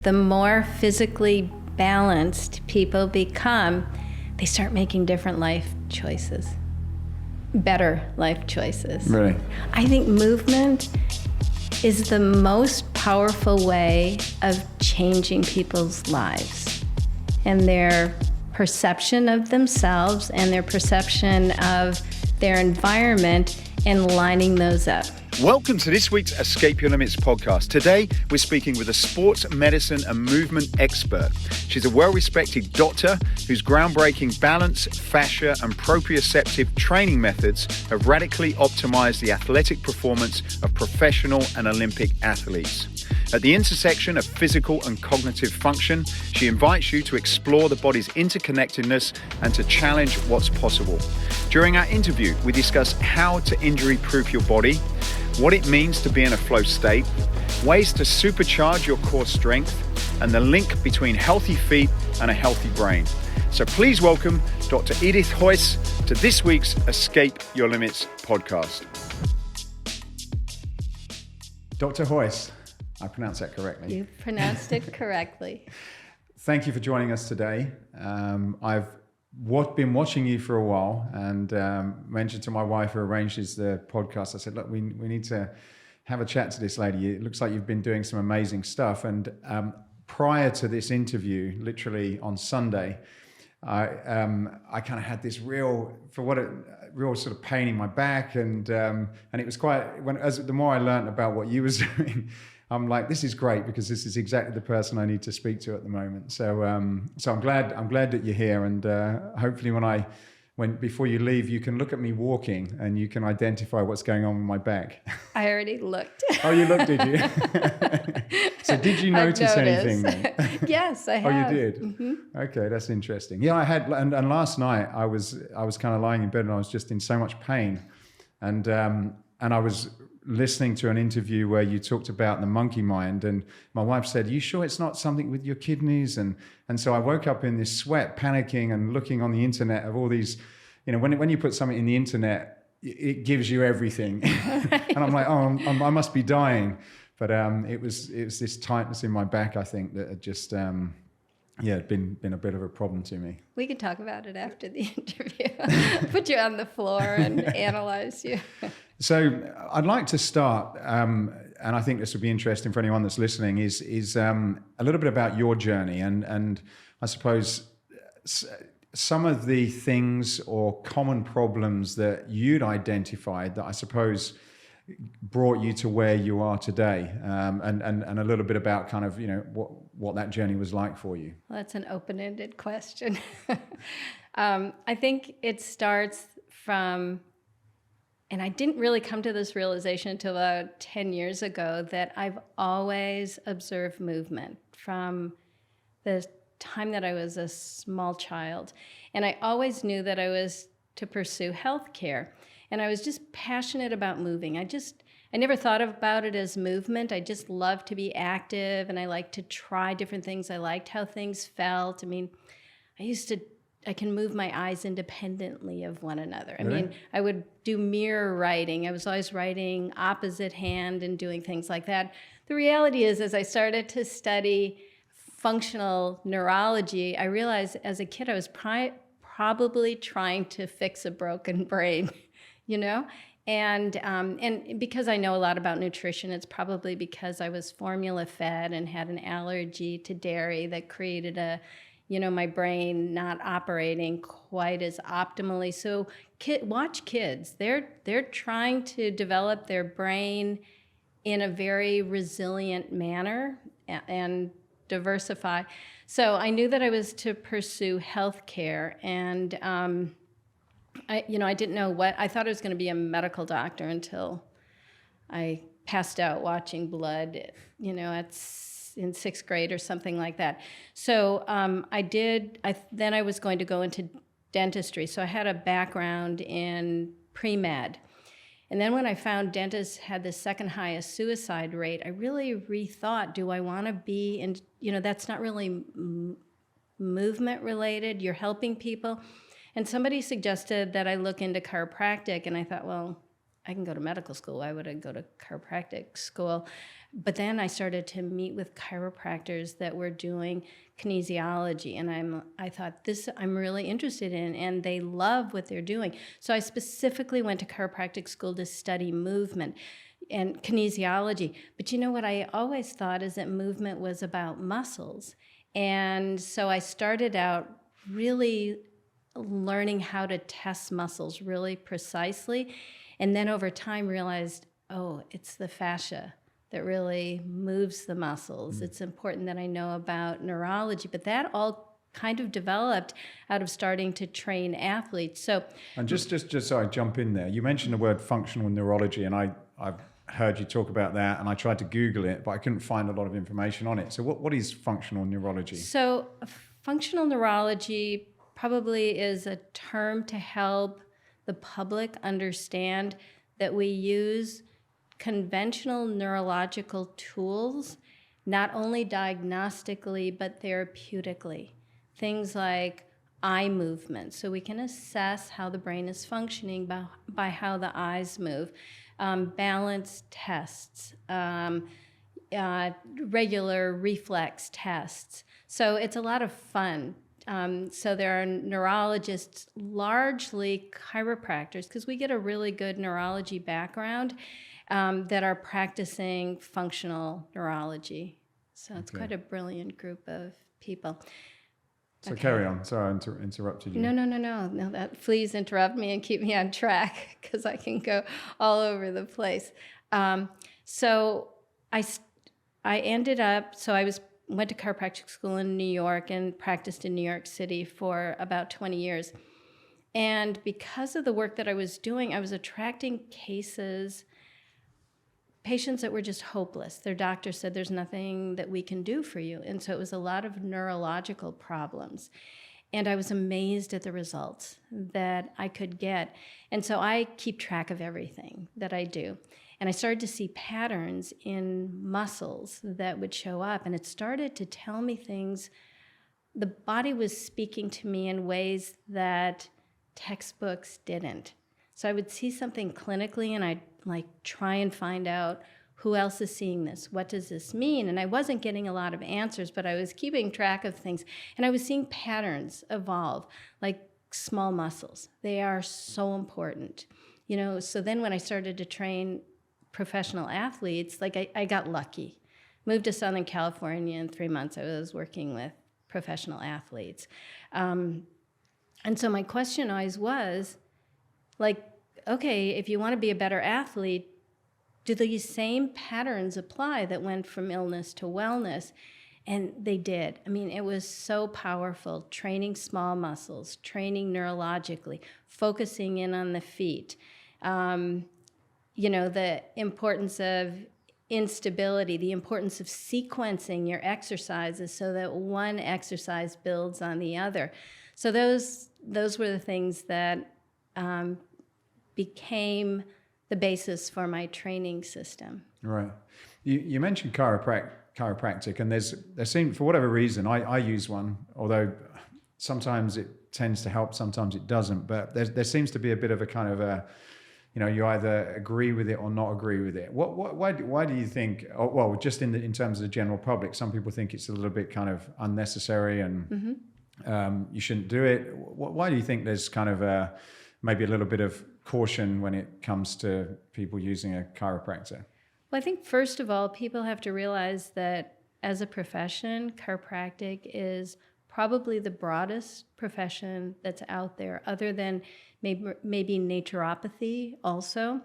The more physically balanced people become, they start making different life choices, better life choices. Really? I think movement is the most powerful way of changing people's lives and their perception of themselves and their perception of their environment and lining those up. Welcome to this week's Escape Your Limits podcast. Today, we're speaking with a sports medicine and movement expert. She's a well-respected doctor whose groundbreaking balance, fascia, and proprioceptive training methods have radically optimized the athletic performance of professional and Olympic athletes. At the intersection of physical and cognitive function, she invites you to explore the body's interconnectedness and to challenge what's possible. During our interview, we discuss how to injury-proof your body, what it means to be in a flow state, ways to supercharge your core strength, and the link between healthy feet and a healthy brain. So please welcome Dr. Edythe Heus to this week's Escape Your Limits podcast. Dr. Heus, I pronounced that correctly. You pronounced it correctly. Thank you for joining us today. I've been watching you for a while and mentioned to my wife who arranges the podcast, I said, look, we need to have a chat to this lady. It looks like you've been doing some amazing stuff. And prior to this interview, literally on Sunday, I kind of had this real sort of pain in my back. And it was the more I learned about what you was doing, I'm like, this is great because this is exactly the person I need to speak to at the moment. So I'm glad that you're here, and hopefully before you leave, you can look at me walking and you can identify what's going on with my back. I already looked. Oh, you looked, did you? So did you notice anything then? Yes, I have. Oh, you did? Mm-hmm. Okay, that's interesting. Yeah, I had, and last night I was kind of lying in bed and I was just in so much pain, and I was listening to an interview where you talked about the monkey mind, and my wife said, "You sure it's not something with your kidneys?" And so I woke up in this sweat, panicking and looking on the internet of all these, when you put something in the internet, it gives you everything. And I'm like, oh, I must be dying. But it was this tightness in my back, I think, that had just been a bit of a problem to me. We could talk about it after the interview. Put you on the floor and analyze you. So I'd like to start, and I think this would be interesting for anyone that's listening, is a little bit about your journey and I suppose some of the things or common problems that you'd identified that I suppose brought you to where you are today, and a little bit about kind of what that journey was like for you. Well, that's an open-ended question. I think it starts from, and I didn't really come to this realization until about 10 years ago, that I've always observed movement from the time that I was a small child. And I always knew that I was to pursue healthcare. And I was just passionate about moving. I never thought about it as movement. I just loved to be active, and I liked to try different things. I liked how things felt. I mean, I can move my eyes independently of one another. I mean, I would do mirror writing. I was always writing opposite hand and doing things like that. The reality is, as I started to study functional neurology, I realized as a kid I was probably trying to fix a broken brain, And because I know a lot about nutrition, it's probably because I was formula fed and had an allergy to dairy that created my brain not operating quite as optimally. So watch kids. They're trying to develop their brain in a very resilient manner and diversify. So I knew that I was to pursue healthcare, and I didn't know what. I thought I was going to be a medical doctor until I passed out watching blood, in sixth grade or something like that. So then I was going to go into dentistry. So I had a background in pre-med. And then when I found dentists had the second highest suicide rate, I really rethought, do I want to be in, that's not really movement related. You're helping people. And somebody suggested that I look into chiropractic, and I thought, well, I can go to medical school. Why would I go to chiropractic school? But then I started to meet with chiropractors that were doing kinesiology, and I thought, this I'm really interested in, and they love what they're doing. So I specifically went to chiropractic school to study movement and kinesiology. But you know what I always thought is that movement was about muscles. And so I started out really learning how to test muscles really precisely, and then over time realized, oh, it's the fascia that really moves the muscles. It's important that I know about neurology, but that all kind of developed out of starting to train athletes. So, and just so I jump in there, you mentioned the word functional neurology, and I've heard you talk about that, and I tried to Google it, but I couldn't find a lot of information on it. So what is functional neurology? So functional neurology probably is a term to help the public understand that we use conventional neurological tools, not only diagnostically, but therapeutically. Things like eye movement, so we can assess how the brain is functioning by how the eyes move, balance tests, regular reflex tests. So it's a lot of fun. So there are neurologists, largely chiropractors, because we get a really good neurology background, that are practicing functional neurology. So it's quite a brilliant group of people. So carry on. Sorry, I interrupted you. No. Please interrupt me and keep me on track, because I can go all over the place. So I ended up. So I went to chiropractic school in New York and practiced in New York City for about 20 years. And because of the work that I was doing, I was attracting patients that were just hopeless. Their doctor said, there's nothing that we can do for you. And so it was a lot of neurological problems. And I was amazed at the results that I could get. And so I keep track of everything that I do. And I started to see patterns in muscles that would show up. And it started to tell me things. The body was speaking to me in ways that textbooks didn't. So I would see something clinically, and I'd try and find out who else is seeing this. What does this mean? And I wasn't getting a lot of answers, but I was keeping track of things. And I was seeing patterns evolve, like small muscles. They are so important. So then when I started to train professional athletes, I got lucky. Moved to Southern California in 3 months. I was working with professional athletes. And so my question always was, okay, if you want to be a better athlete, do these same patterns apply that went from illness to wellness? And they did. I mean, it was so powerful, training small muscles, training neurologically, focusing in on the feet. The importance of instability, the importance of sequencing your exercises so that one exercise builds on the other. So those were the things that became the basis for my training system. Right. You mentioned chiropractic, and there seems, for whatever reason, I use one, although sometimes it tends to help, sometimes it doesn't, but there seems to be a bit of a kind of a, you either agree with it or not agree with it. Why do you think, well, just in terms of the general public, some people think it's a little bit kind of unnecessary and you shouldn't do it. Why do you think there's kind of maybe a little bit of caution when it comes to people using a chiropractor? Well, I think first of all, people have to realize that as a profession, chiropractic is probably the broadest profession that's out there, other than maybe naturopathy also.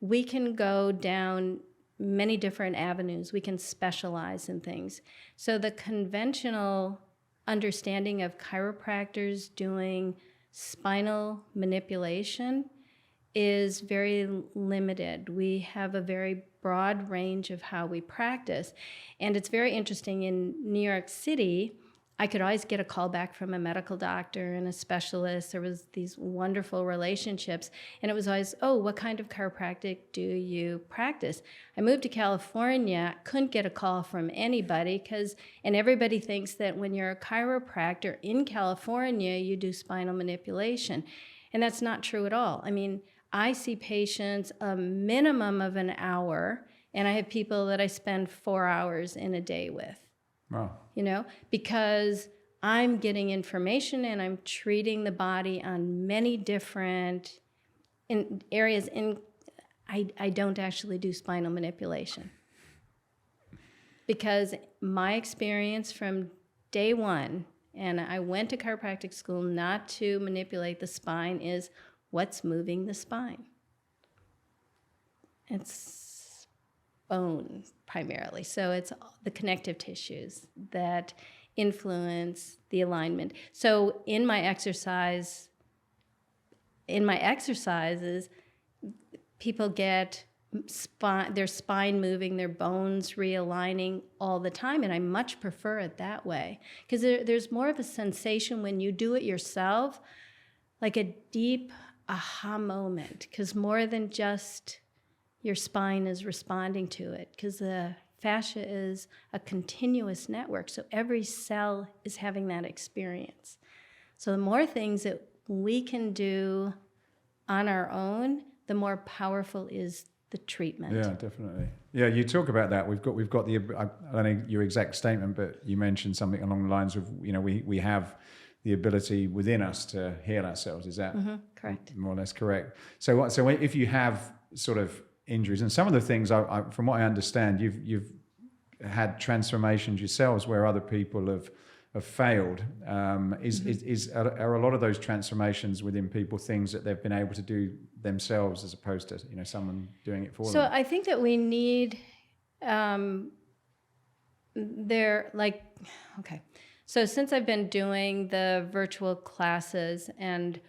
We can go down many different avenues. We can specialize in things. So the conventional understanding of chiropractors doing spinal manipulation is very limited. We have a very broad range of how we practice. And it's very interesting. In New York City, I could always get a call back from a medical doctor and a specialist. There was these wonderful relationships. And it was always, oh, what kind of chiropractic do you practice? I moved to California, couldn't get a call from anybody and everybody thinks that when you're a chiropractor in California, you do spinal manipulation. And that's not true at all. I mean, I see patients a minimum of an hour And I have people that I spend 4 hours in a day with. Wow. Because I'm getting information and I'm treating the body on many different areas. I don't actually do spinal manipulation. Because my experience from day one, and I went to chiropractic school not to manipulate the spine, is what's moving the spine. It's bone primarily. So it's the connective tissues that influence the alignment. So in my exercises, people get their spine moving, their bones realigning all the time, and I much prefer it that way because there's more of a sensation when you do it yourself, like a deep aha moment, because more than just your spine is responding to it, because the fascia is a continuous network, so every cell is having that experience. So the more things that we can do on our own, the more powerful is the treatment. Yeah, definitely. Yeah, you talk about that. We've got the, I don't know your exact statement, but you mentioned something along the lines of, we have the ability within us to heal ourselves. Is that correct? More or less correct. So if you have sort of injuries, and some of the things, from what I understand, you've had transformations yourselves where other people have failed. Are a lot of those transformations within people things that they've been able to do themselves as opposed to someone doing it for them? So I think that we need So since I've been doing the virtual classes and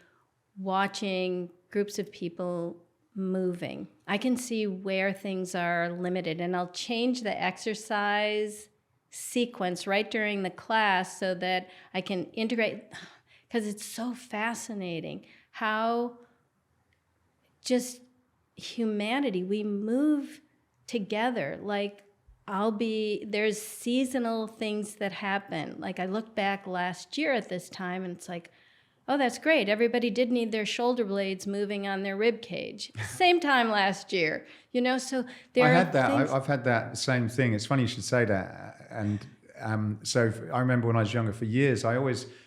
watching groups of people moving, I can see where things are limited, and I'll change the exercise sequence right during the class so that I can integrate, because it's so fascinating how just humanity, we move together. Like there's seasonal things that happen. Like I look back last year at this time and it's like, oh, that's great. Everybody did need their shoulder blades moving on their rib cage. Same time last year, so I've had that same thing. It's funny you should say that. And so I remember when I was younger, for years, at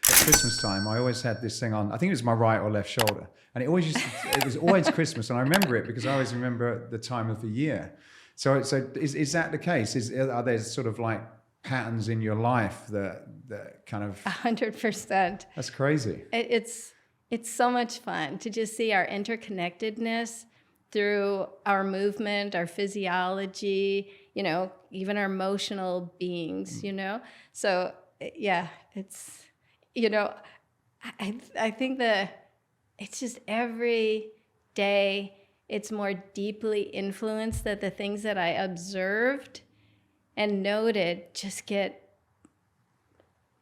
Christmas time, I always had this thing on, I think it was my right or left shoulder. And it was always Christmas. And I remember it because I always remember the time of the year. So is that the case? Are there sort of like patterns in your life that kind of 100%? That's crazy. It's so much fun to just see our interconnectedness through our movement, our physiology, even our emotional beings, So yeah, it's, I think it's just every day it's more deeply influenced, that the things that I observed and noted just get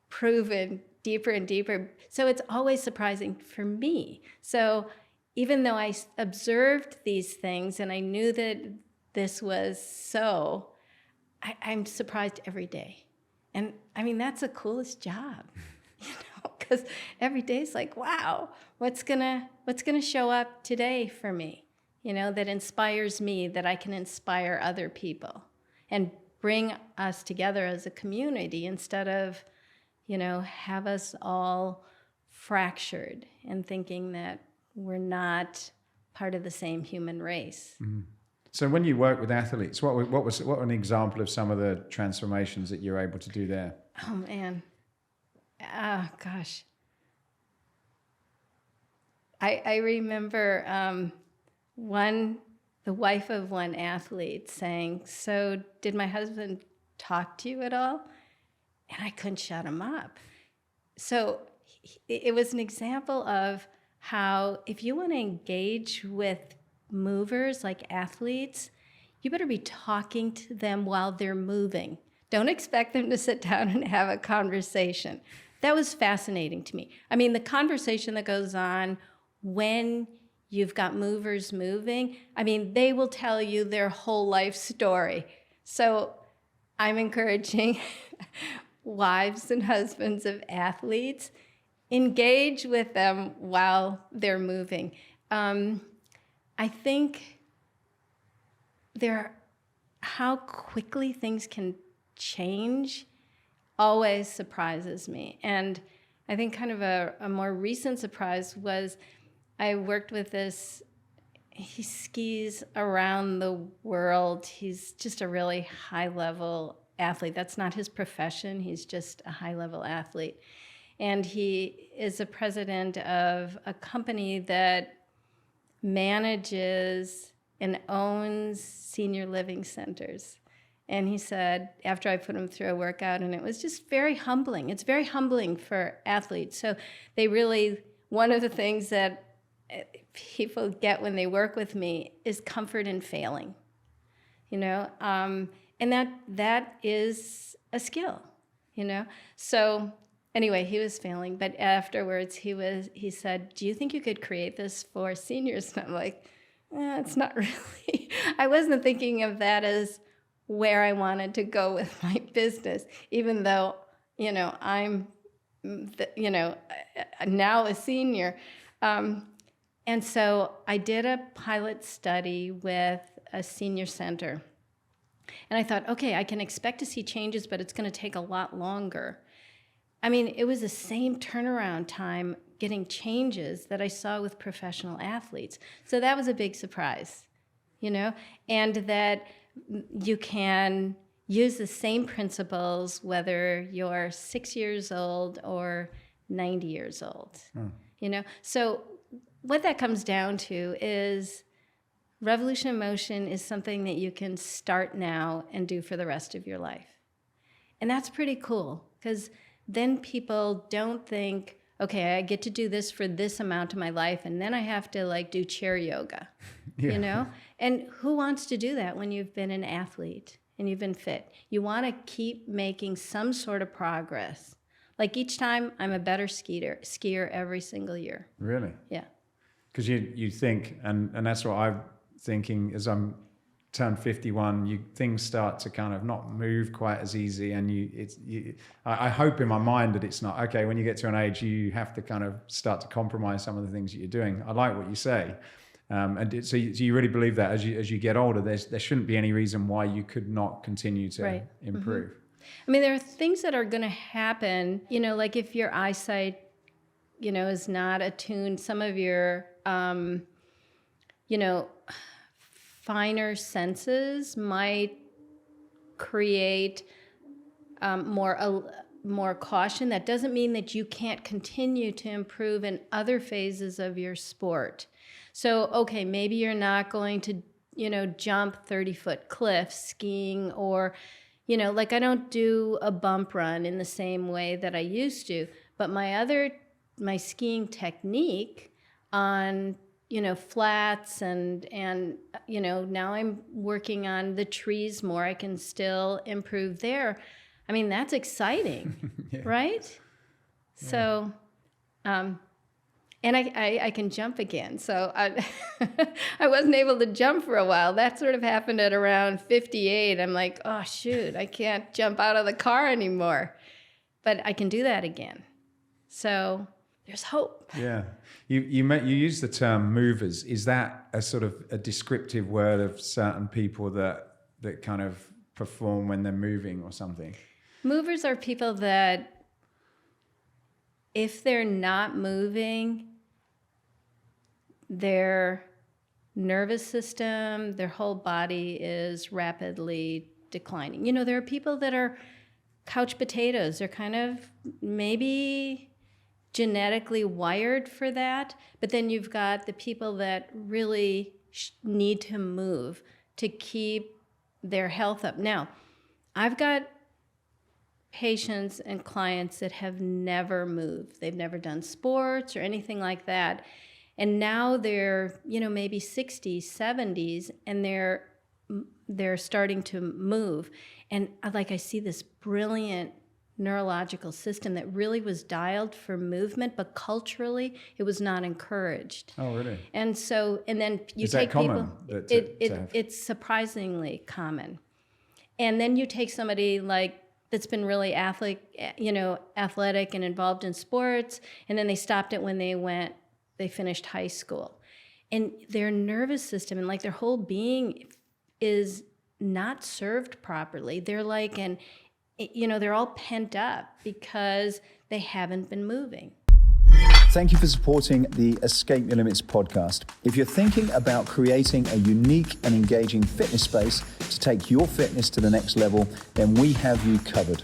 proven deeper and deeper. So it's always surprising for me. So even though I observed these things and I knew that this was so, I'm surprised every day. And I mean, that's the coolest job, because every day is like, wow, what's gonna show up today for me, that inspires me, that I can inspire other people and bring us together as a community instead of, have us all fractured and thinking that we're not part of the same human race. Mm-hmm. So when you work with athletes, what was an example of some of the transformations that you're able to do there? Oh man, gosh. I remember the wife of one athlete saying, "So did my husband talk to you at all?" And I couldn't shut him up. So it was an example of how if you want to engage with movers like athletes, you better be talking to them while they're moving. Don't expect them to sit down and have a conversation. That was fascinating to me. I mean, the conversation that goes on when you've got movers moving, I mean, they will tell you their whole life story. So I'm encouraging wives and husbands of athletes, engage with them while they're moving. I think how quickly things can change always surprises me. And I think kind of a more recent surprise was I worked with this, he skis around the world. He's just a really high-level athlete. That's not his profession. He's just a high-level athlete. And he is a president of a company that manages and owns senior living centers. And he said, after I put him through a workout, and it was just very humbling. It's very humbling for athletes. So they really, one of the things that people get when they work with me is comfort in failing, and that is a skill, So anyway, he was failing, but afterwards he said, "Do you think you could create this for seniors?" And I'm like, it's not really. I wasn't thinking of that as where I wanted to go with my business, even though, I'm, now a senior. And so I did a pilot study with a senior center. And I thought, okay, I can expect to see changes, but it's going to take a lot longer. I mean, it was the same turnaround time getting changes that I saw with professional athletes. So that was a big surprise, and that you can use the same principles whether you're 6 years old or 90 years old, So what that comes down to is revolution in motion is something that you can start now and do for the rest of your life. And that's pretty cool, because then people don't think, okay, I get to do this for this amount of my life, and then I have to do chair yoga, And who wants to do that when you've been an athlete and you've been fit? You want to keep making some sort of progress. Like each time, I'm a better skier every single year. Really? Yeah. Because you think, and that's what I'm thinking as I'm turned 51, things start to kind of not move quite as easy, and I hope in my mind that it's not okay. When you get to an age, you have to kind of start to compromise some of the things that you're doing. I like what you say, so you really believe that as you get older, there shouldn't be any reason why you could not continue to improve. Mm-hmm. I mean, there are things that are going to happen. Like if your eyesight, is not attuned, some of your finer senses might create more caution. That doesn't mean that you can't continue to improve in other phases of your sport. So, okay, maybe you're not going to, jump 30-foot cliffs skiing, or, I don't do a bump run in the same way that I used to, but my skiing technique on flats and now I'm working on the trees more. I can still improve there. I mean, that's exciting, right? Yeah. So, and I can jump again. So I wasn't able to jump for a while. That sort of happened at around 58. I'm like, oh shoot, I can't jump out of the car anymore. But I can do that again. So there's hope. Yeah. You use the term movers. Is that a sort of a descriptive word of certain people that kind of perform when they're moving or something? Movers are people that if they're not moving, their nervous system, their whole body is rapidly declining. There are people that are couch potatoes. They're kind of maybe genetically wired for that, but then you've got the people that really need to move to keep their health up. Now, I've got patients and clients that have never moved. They've never done sports or anything like that. And now they're, maybe 60s, 70s, and they're starting to move. And I see this brilliant neurological system that really was dialed for movement, but culturally it was not encouraged. Oh, really? And then you Is take that common? people. It's surprisingly common. And then you take somebody that's been really athletic and involved in sports, and then they stopped it when they finished high school, and their nervous system and their whole being is not served properly. They're like they're all pent up because they haven't been moving. Thank you for supporting the Escape Your Limits podcast. If you're thinking about creating a unique and engaging fitness space to take your fitness to the next level, then we have you covered.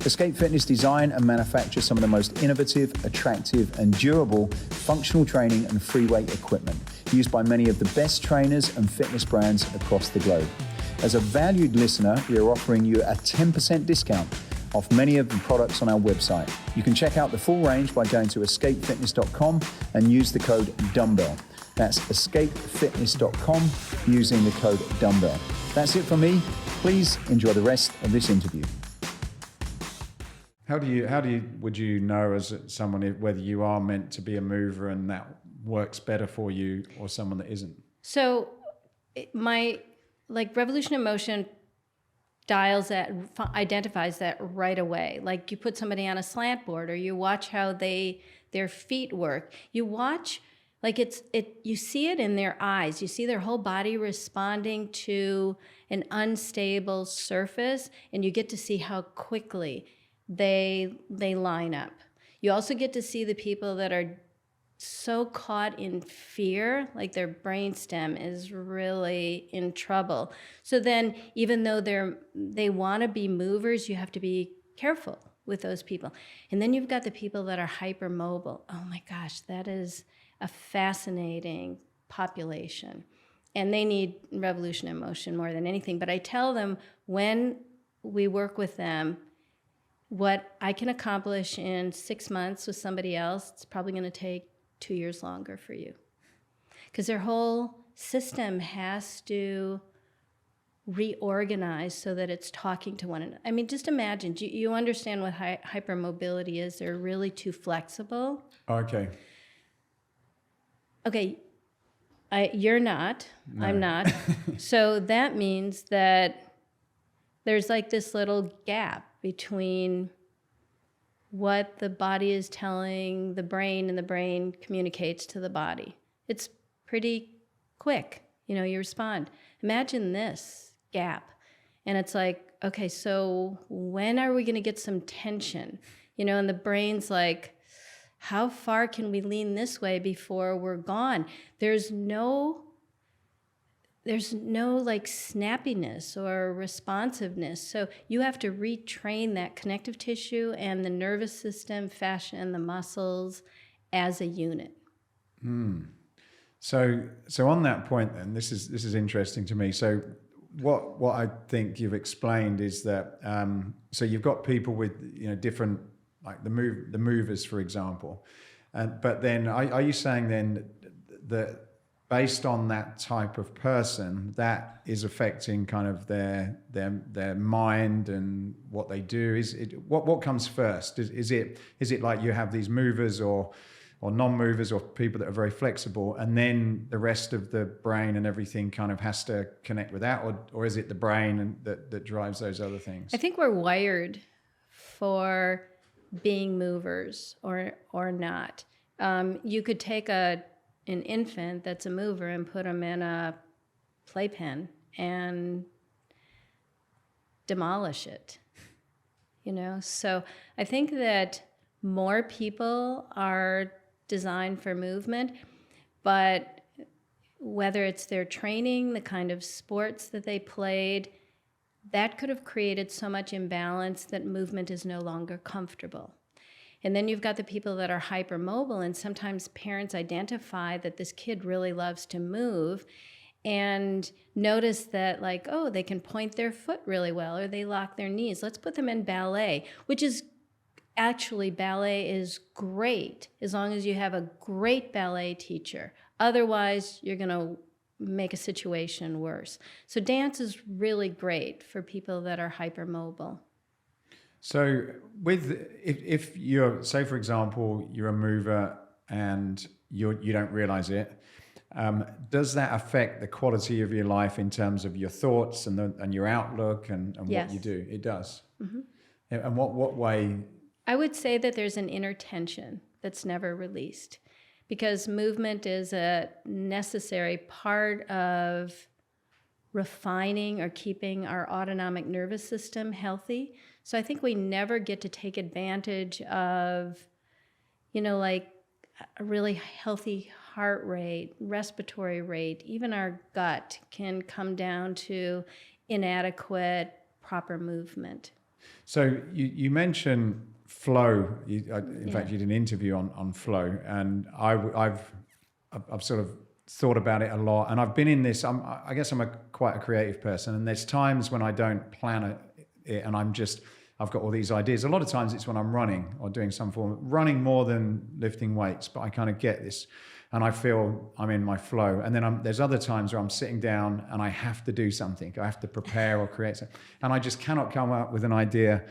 Escape Fitness design and manufacture some of the most innovative, attractive, and durable functional training and free weight equipment used by many of the best trainers and fitness brands across the globe. As a valued listener, we are offering you a 10% discount off many of the products on our website. You can check out the full range by going to escapefitness.com and use the code dumbbell. That's escapefitness.com using the code dumbbell. That's it from me. Please enjoy the rest of this interview. Would you know as someone whether you are meant to be a mover and that works better for you, or someone that isn't? So my Revolution in Motion identifies that right away. Like, you put somebody on a slant board, or you watch how their feet work. You watch, you see it in their eyes. You see their whole body responding to an unstable surface, and you get to see how quickly they line up. You also get to see the people that are so caught in fear, like their brainstem is really in trouble. So then, even though they want to be movers, you have to be careful with those people. And then you've got the people that are hypermobile. Oh my gosh, that is a fascinating population. And they need Revolution in Motion more than anything. But I tell them, when we work with them, what I can accomplish in 6 months with somebody else, it's probably going to take 2 years longer for you, because their whole system has to reorganize so that it's talking to one another. I mean, just imagine, you understand what hypermobility is. They're really too flexible. Okay. You're not. No. I'm not. So that means that there's like this little gap between what the body is telling the brain and the brain communicates to the body. It's pretty quick. You respond. Imagine this gap. And it's like, okay, so when are we going to get some tension? And the brain's like, how far can we lean this way before we're gone? There's no like snappiness or responsiveness. So you have to retrain that connective tissue and the nervous system, fascia, and the muscles as a unit. So on that point, then, this is interesting to me. So what I think you've explained is that so you've got people with different, like the movers, for example, but then are you saying then that based on that type of person, that is affecting kind of their mind and what they do? What comes first? Is it like you have these movers or non-movers, or people that are very flexible, and then the rest of the brain and everything kind of has to connect with that, or is it the brain that drives those other things? I think we're wired for being movers or not. You could take an infant that's a mover and put them in a playpen and demolish it, So I think that more people are designed for movement, but whether it's their training, the kind of sports that they played, that could have created so much imbalance that movement is no longer comfortable. And then you've got the people that are hypermobile, and sometimes parents identify that this kid really loves to move and notice that, like, oh, they can point their foot really well, or they lock their knees. Let's put them in ballet, which is actually, ballet is great as long as you have a great ballet teacher. Otherwise, you're going to make a situation worse. So dance is really great for people that are hypermobile. So if you're, say for example, you're a mover and you don't realize it, does that affect the quality of your life in terms of your thoughts and your outlook and Yes. what you do? It does. Mm-hmm. And what way? I would say that there's an inner tension that's never released, because movement is a necessary part of refining or keeping our autonomic nervous system healthy. So I think we never get to take advantage of, like a really healthy heart rate, respiratory rate. Even our gut can come down to inadequate, proper movement. So you mentioned flow. In fact, you did an interview on flow, and I've sort of thought about it a lot. And I've been in this. I guess I'm quite a creative person, and there's times when I don't plan it, and I've got all these ideas. A lot of times it's when I'm running or doing some form of running more than lifting weights, but I kind of get this and I feel I'm in my flow. And then there's other times where I'm sitting down and I have to do something. I have to prepare or create something. And I just cannot come up with an idea,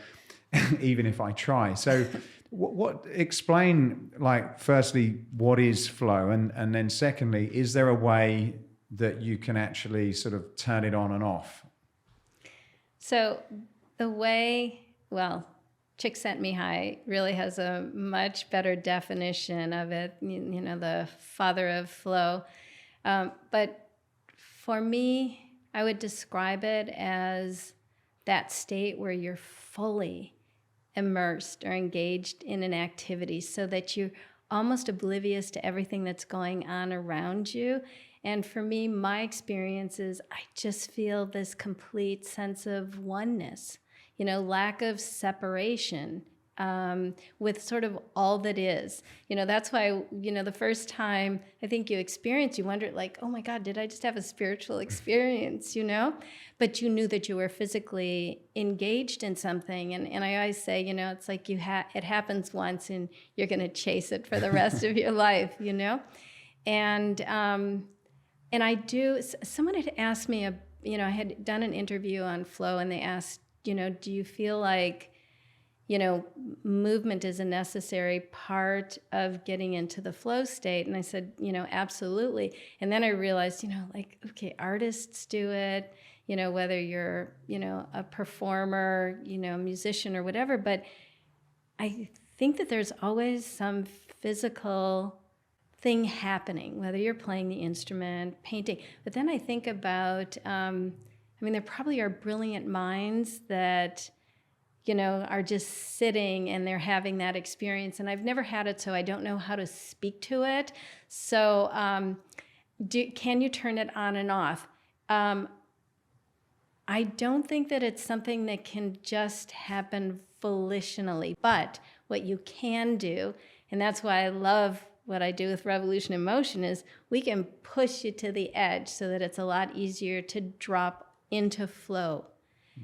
even if I try. So explain, like, firstly, what is flow? And then secondly, is there a way that you can actually sort of turn it on and off? So the way... Well, Csikszentmihalyi really has a much better definition of it, the father of flow. But for me, I would describe it as that state where you're fully immersed or engaged in an activity so that you're almost oblivious to everything that's going on around you. And for me, my experience is I just feel this complete sense of oneness. Lack of separation with sort of all that is. That's why, the first time I think you experience, you wonder, like, oh my God, did I just have a spiritual experience, But you knew that you were physically engaged in something. And I always say, it's like it happens once and you're going to chase it for the rest of your life, And I do, someone had asked me, I had done an interview on flow and they asked, do you feel like, movement is a necessary part of getting into the flow state? And I said, absolutely. And then I realized, okay, artists do it, whether you're, a performer, a musician or whatever. But I think that there's always some physical thing happening, whether you're playing the instrument, painting. But then I think about, there probably are brilliant minds that, are just sitting and they're having that experience. And I've never had it, so I don't know how to speak to it. So can you turn it on and off? I don't think that it's something that can just happen volitionally. But what you can do, and that's why I love what I do with Revolution in Motion, is we can push you to the edge so that it's a lot easier to drop into flow.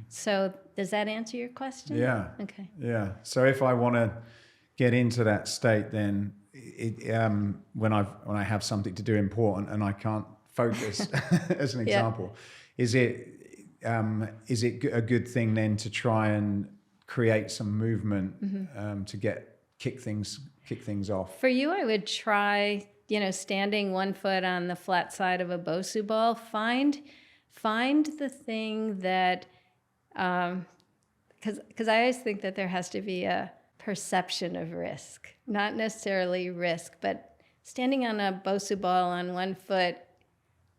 So does that answer your question? Yeah. Okay. Yeah. So if I want to get into that state, then when I have something to do important and I can't focus, as an example, is it a good thing then to try and create some movement to kick things off? For you, I would try, standing one foot on the flat side of a Bosu ball. Find the thing that, because I always think that there has to be a perception of risk, not necessarily risk, but standing on a Bosu ball on one foot,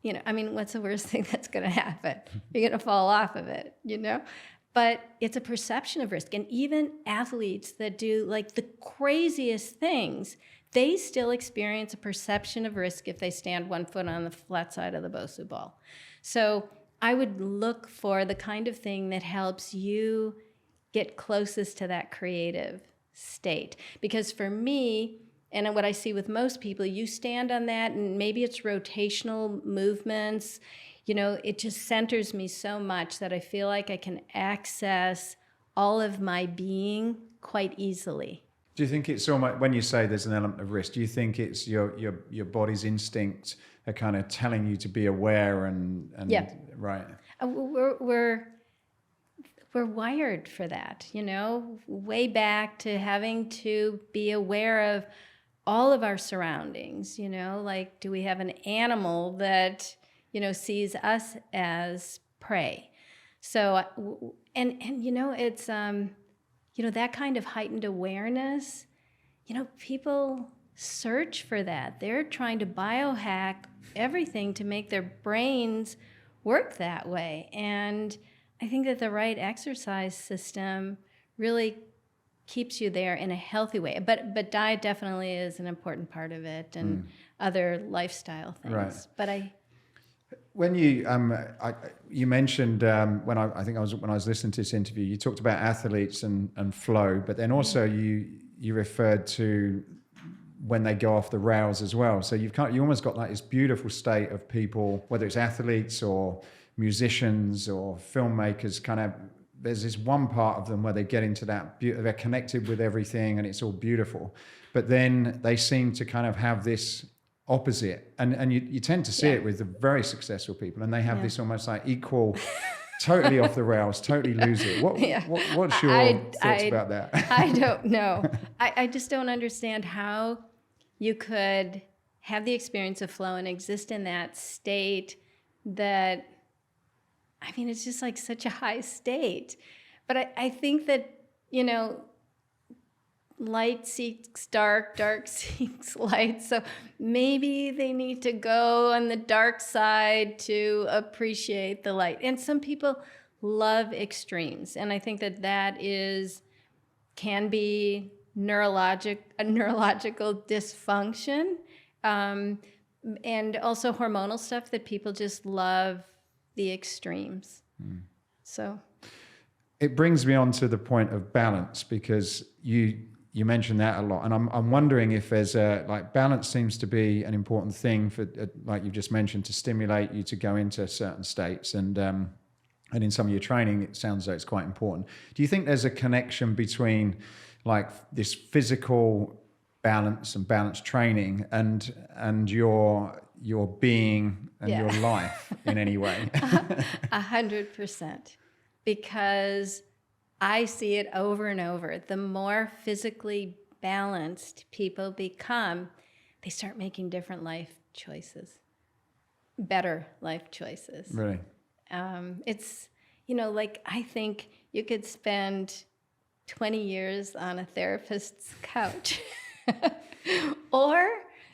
what's the worst thing that's going to happen? You're going to fall off of it, But it's a perception of risk. And even athletes that do like the craziest things, they still experience a perception of risk if they stand one foot on the flat side of the Bosu ball. So I would look for the kind of thing that helps you get closest to that creative state. Because for me, and what I see with most people, you stand on that and maybe it's rotational movements, it just centers me so much that I feel like I can access all of my being quite easily. Do you think it's almost, when you say there's an element of risk, do you think it's your body's instinct are kind of telling you to be aware and yeah. Right? We're wired for that, way back to having to be aware of all of our surroundings, like, do we have an animal that, sees us as prey? So, and it's, that kind of heightened awareness, people search for that. They're trying to biohack everything to make their brains work that way. And I think that the right exercise system really keeps you there in a healthy way. But diet definitely is an important part of it, and other lifestyle things. Right. But when you mentioned when I was listening to this interview, you talked about athletes and flow, but then also you referred to when they go off the rails as well. So you almost got like this beautiful state of people, whether it's athletes or musicians or filmmakers, kind of, there's this one part of them where they get into that, they're connected with everything and it's all beautiful. But then they seem to kind of have this opposite. And you tend to see it with the very successful people, and they have this almost like equal, totally off the rails, totally lose it. What's your thoughts about that? I don't know. I just don't understand how you could have the experience of flow and exist in that state that, I mean, it's just like such a high state. But I think that, light seeks dark, dark seeks light. So maybe they need to go on the dark side to appreciate the light. And some people love extremes. And I think that can be a neurological dysfunction. And also hormonal stuff, that people just love the extremes. So it brings me on to the point of balance, because you mentioned that a lot, and I'm wondering if there's balance seems to be an important thing for, like you just mentioned, to stimulate you to go into certain states, and in some of your training it sounds like it's quite important. Do you think there's a connection between like this physical balance and balance training and your being and your life in any way? 100%, because I see it over and over. The more physically balanced people become, they start making different life choices, better life choices. Really? It's, I think you could spend 20 years on a therapist's couch, or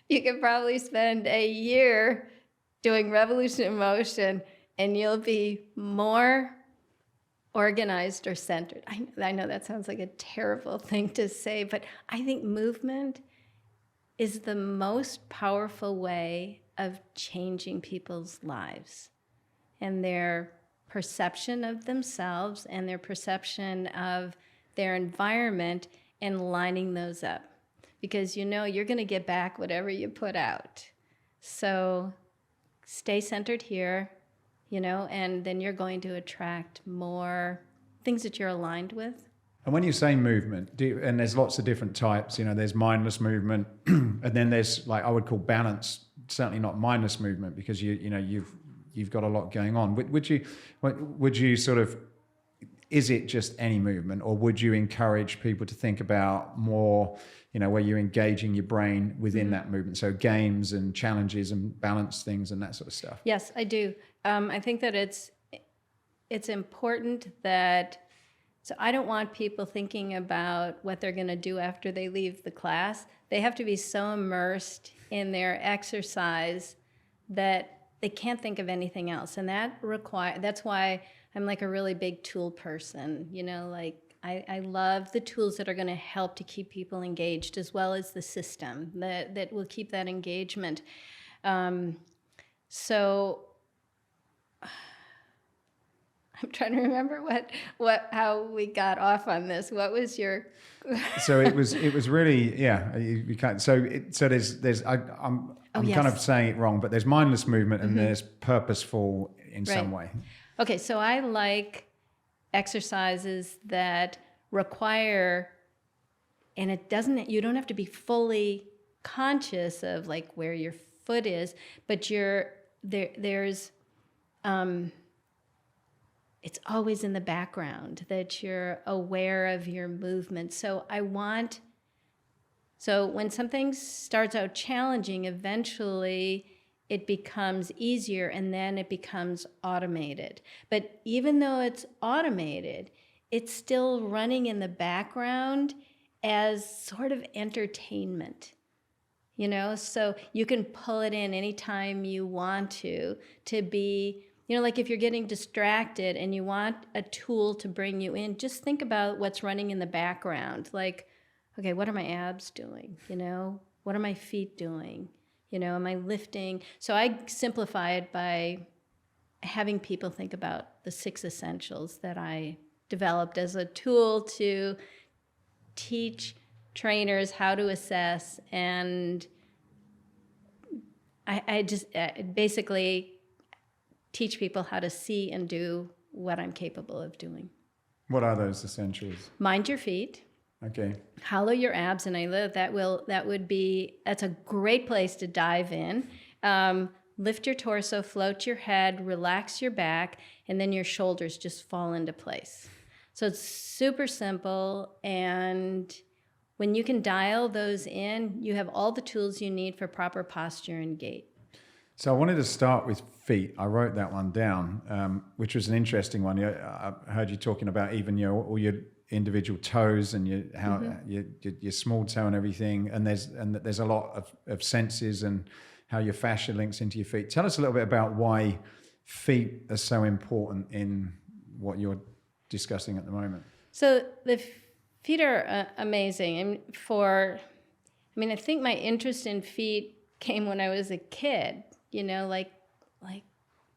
you could probably spend a year doing Revolution in Motion, and you'll be more organized or centered. I know that sounds like a terrible thing to say, but I think movement is the most powerful way of changing people's lives and their perception of themselves and their perception of their environment, and lining those up. Because you're going to get back whatever you put out. So stay centered here, and then you're going to attract more things that you're aligned with. And when you say movement, and there's lots of different types, there's mindless movement, and then there's like, I would call balance, certainly not mindless movement, because you've got a lot going on. Would you sort of, is it just any movement, or would you encourage people to think about more, where you're engaging your brain within that movement? So games and challenges and balance things and that sort of stuff. Yes, I do. I think that it's important that, so I don't want people thinking about what they're going to do after they leave the class. They have to be so immersed in their exercise that they can't think of anything else. And that's why I'm like a really big tool person, I love the tools that are going to help to keep people engaged, as well as the system that will keep that engagement. So I'm trying to remember how we got off on this. What was your? So it was really, you can't. So there's I'm kind of saying it wrong, but there's mindless movement and there's purposeful in some way. Okay, so I like exercises that require, and you don't have to be fully conscious of like where your foot is, but there's it's always in the background that you're aware of your movement. So when something starts out challenging, eventually it becomes easier, and then it becomes automated. But even though it's automated, it's still running in the background as sort of entertainment, so you can pull it in anytime you want to be, like if you're getting distracted and you want a tool to bring you in, just think about what's running in the background. Like, okay, what are my abs doing? What are my feet doing? Am I lifting? So I simplify it by having people think about the 6 essentials that I developed as a tool to teach trainers how to assess, and I just basically teach people how to see and do what I'm capable of doing. What are those essentials? Mind your feet. Okay. Hollow your abs, and that's a great place to dive in. Lift your torso, float your head, relax your back, and then your shoulders just fall into place. So it's super simple, and when you can dial those in, you have all the tools you need for proper posture and gait. So I wanted to start with feet. I wrote that one down, which was an interesting one. I heard you talking about even all your individual toes and your small toe and everything. And there's a lot of senses and how your fascia links into your feet. Tell us a little bit about why feet are so important in what you're discussing at the moment. So the feet are amazing. I think my interest in feet came when I was a kid, like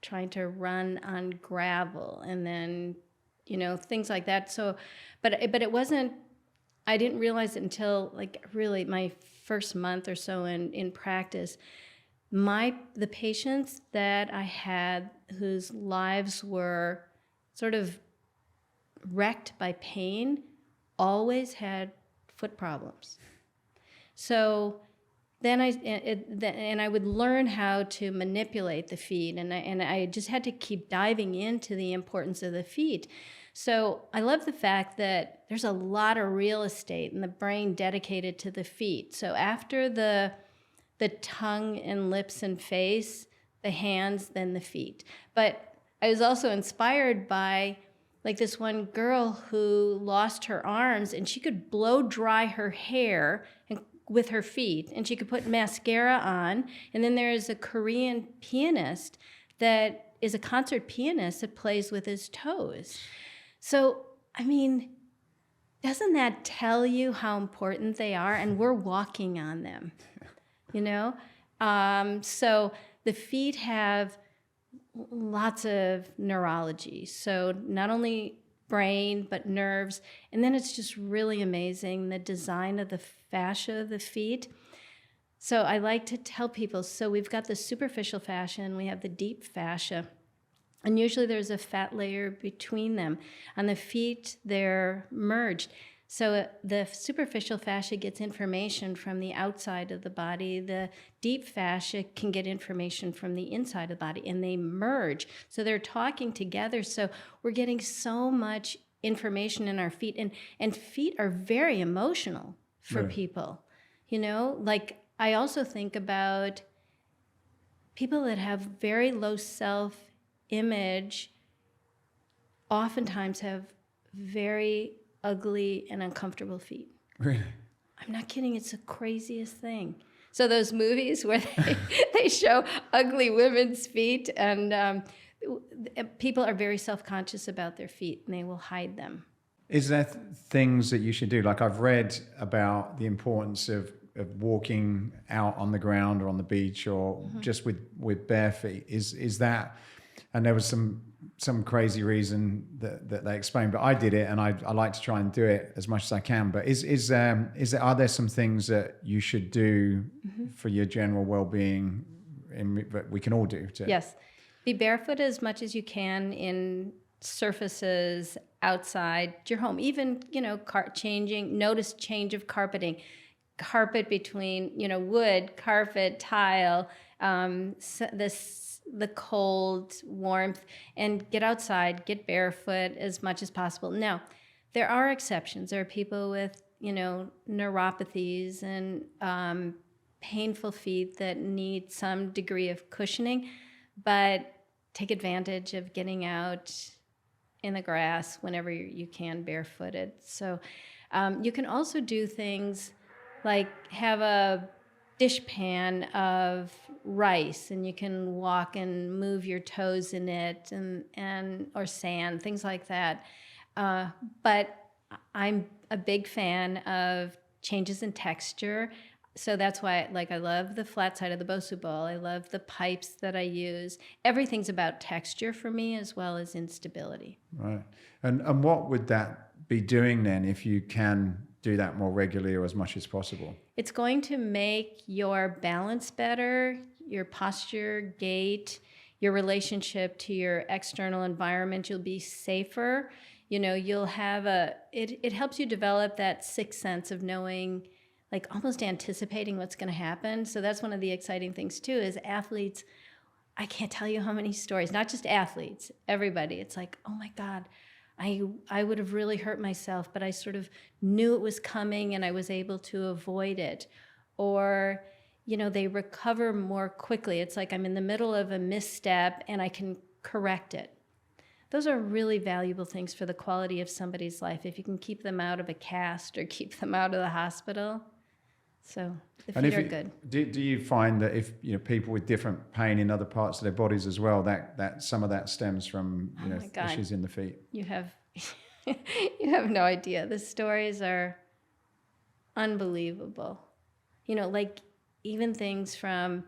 trying to run on gravel and then, things like that. So, but it wasn't, I didn't realize it until like really my first month or so in practice. The patients that I had whose lives were sort of wrecked by pain always had foot problems. So then I would learn how to manipulate the feet, and I just had to keep diving into the importance of the feet. So I love the fact that there's a lot of real estate in the brain dedicated to the feet. So after the tongue and lips and face, the hands, then the feet. But I was also inspired by like this one girl who lost her arms, and she could blow dry her hair with her feet, and she could put mascara on. And then there is a Korean pianist that is a concert pianist that plays with his toes. So, doesn't that tell you how important they are? And we're walking on them, So the feet have lots of neurology. So not only brain, but nerves. And then it's just really amazing, the design of the fascia of the feet. So I like to tell people, so we've got the superficial fascia and we have the deep fascia. And usually there's a fat layer between them. On the feet, they're merged. So the superficial fascia gets information from the outside of the body. The deep fascia can get information from the inside of the body, and they merge. So they're talking together. So we're getting so much information in our feet. And feet are very emotional for people. Like I also think about people that have very low self-image oftentimes have very ugly and uncomfortable feet. Really? I'm not kidding. It's the craziest thing. So those movies where they show ugly women's feet, and people are very self-conscious about their feet, and they will hide them. Is there things that you should do? Like I've read about the importance of walking out on the ground or on the beach or just with bare feet. Is that, and there was some crazy reason that they explained, but I did it, and I like to try and do it as much as I can. But are there some things that you should do for your general well-being that we can all do? Yes. Be barefoot as much as you can in surfaces outside your home. Even, notice change of carpeting. Carpet between, wood, carpet, tile, the cold, warmth, and get outside, get barefoot as much as possible. Now, there are exceptions. There are people with, neuropathies and painful feet that need some degree of cushioning, but take advantage of getting out in the grass whenever you can barefooted. So you can also do things like have a dishpan of rice, and you can walk and move your toes in it, and or sand, things like that. But I'm a big fan of changes in texture. So that's why, like, I love the flat side of the Bosu bowl. I love the pipes that I use. Everything's about texture for me as well as instability. Right. And what would that be doing then if you can do that more regularly or as much as possible? It's going to make your balance better, your posture, gait, your relationship to your external environment. You'll be safer. You know, you'll have it helps you develop that sixth sense of knowing, like almost anticipating what's going to happen. So that's one of the exciting things too, is athletes, I can't tell you how many stories, not just athletes, everybody. It's like, oh my God, I would have really hurt myself, but I sort of knew it was coming and I was able to avoid it. Or, you know, they recover more quickly. It's like I'm in the middle of a misstep and I can correct it. Those are really valuable things for the quality of somebody's life, if you can keep them out of a cast or keep them out of the hospital. So the feet are good. Do you find that if, you know, people with different pain in other parts of their bodies as well, that some of that stems from, you know, issues in the feet? You have you have no idea. The stories are unbelievable. You know, like even things from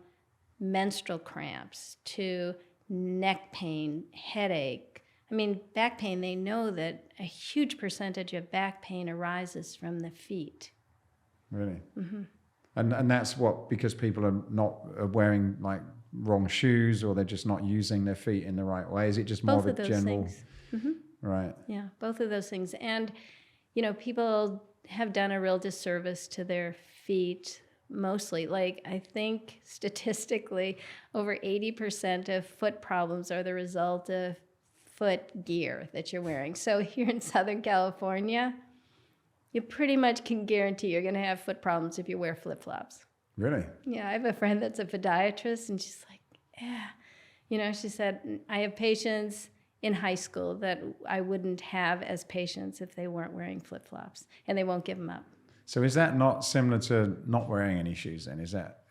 menstrual cramps to neck pain, headache. I mean, back pain, they know that a huge percentage of back pain arises from the feet. Really? Mm-hmm. And that's what, because people are not wearing like wrong shoes, or they're just not using their feet in the right way? Is it just more of a general? Things. Mm-hmm. Right. Yeah, both of those things. And, you know, people have done a real disservice to their feet mostly. Like, I think statistically, over 80% of foot problems are the result of foot gear that you're wearing. So here in Southern California, you pretty much can guarantee you're going to have foot problems if you wear flip-flops. Really? Yeah, I have a friend that's a podiatrist, and she's like, yeah. You know, she said, I have patients in high school that I wouldn't have as patients if they weren't wearing flip-flops, and they won't give them up. So is that not similar to not wearing any shoes then? Is that,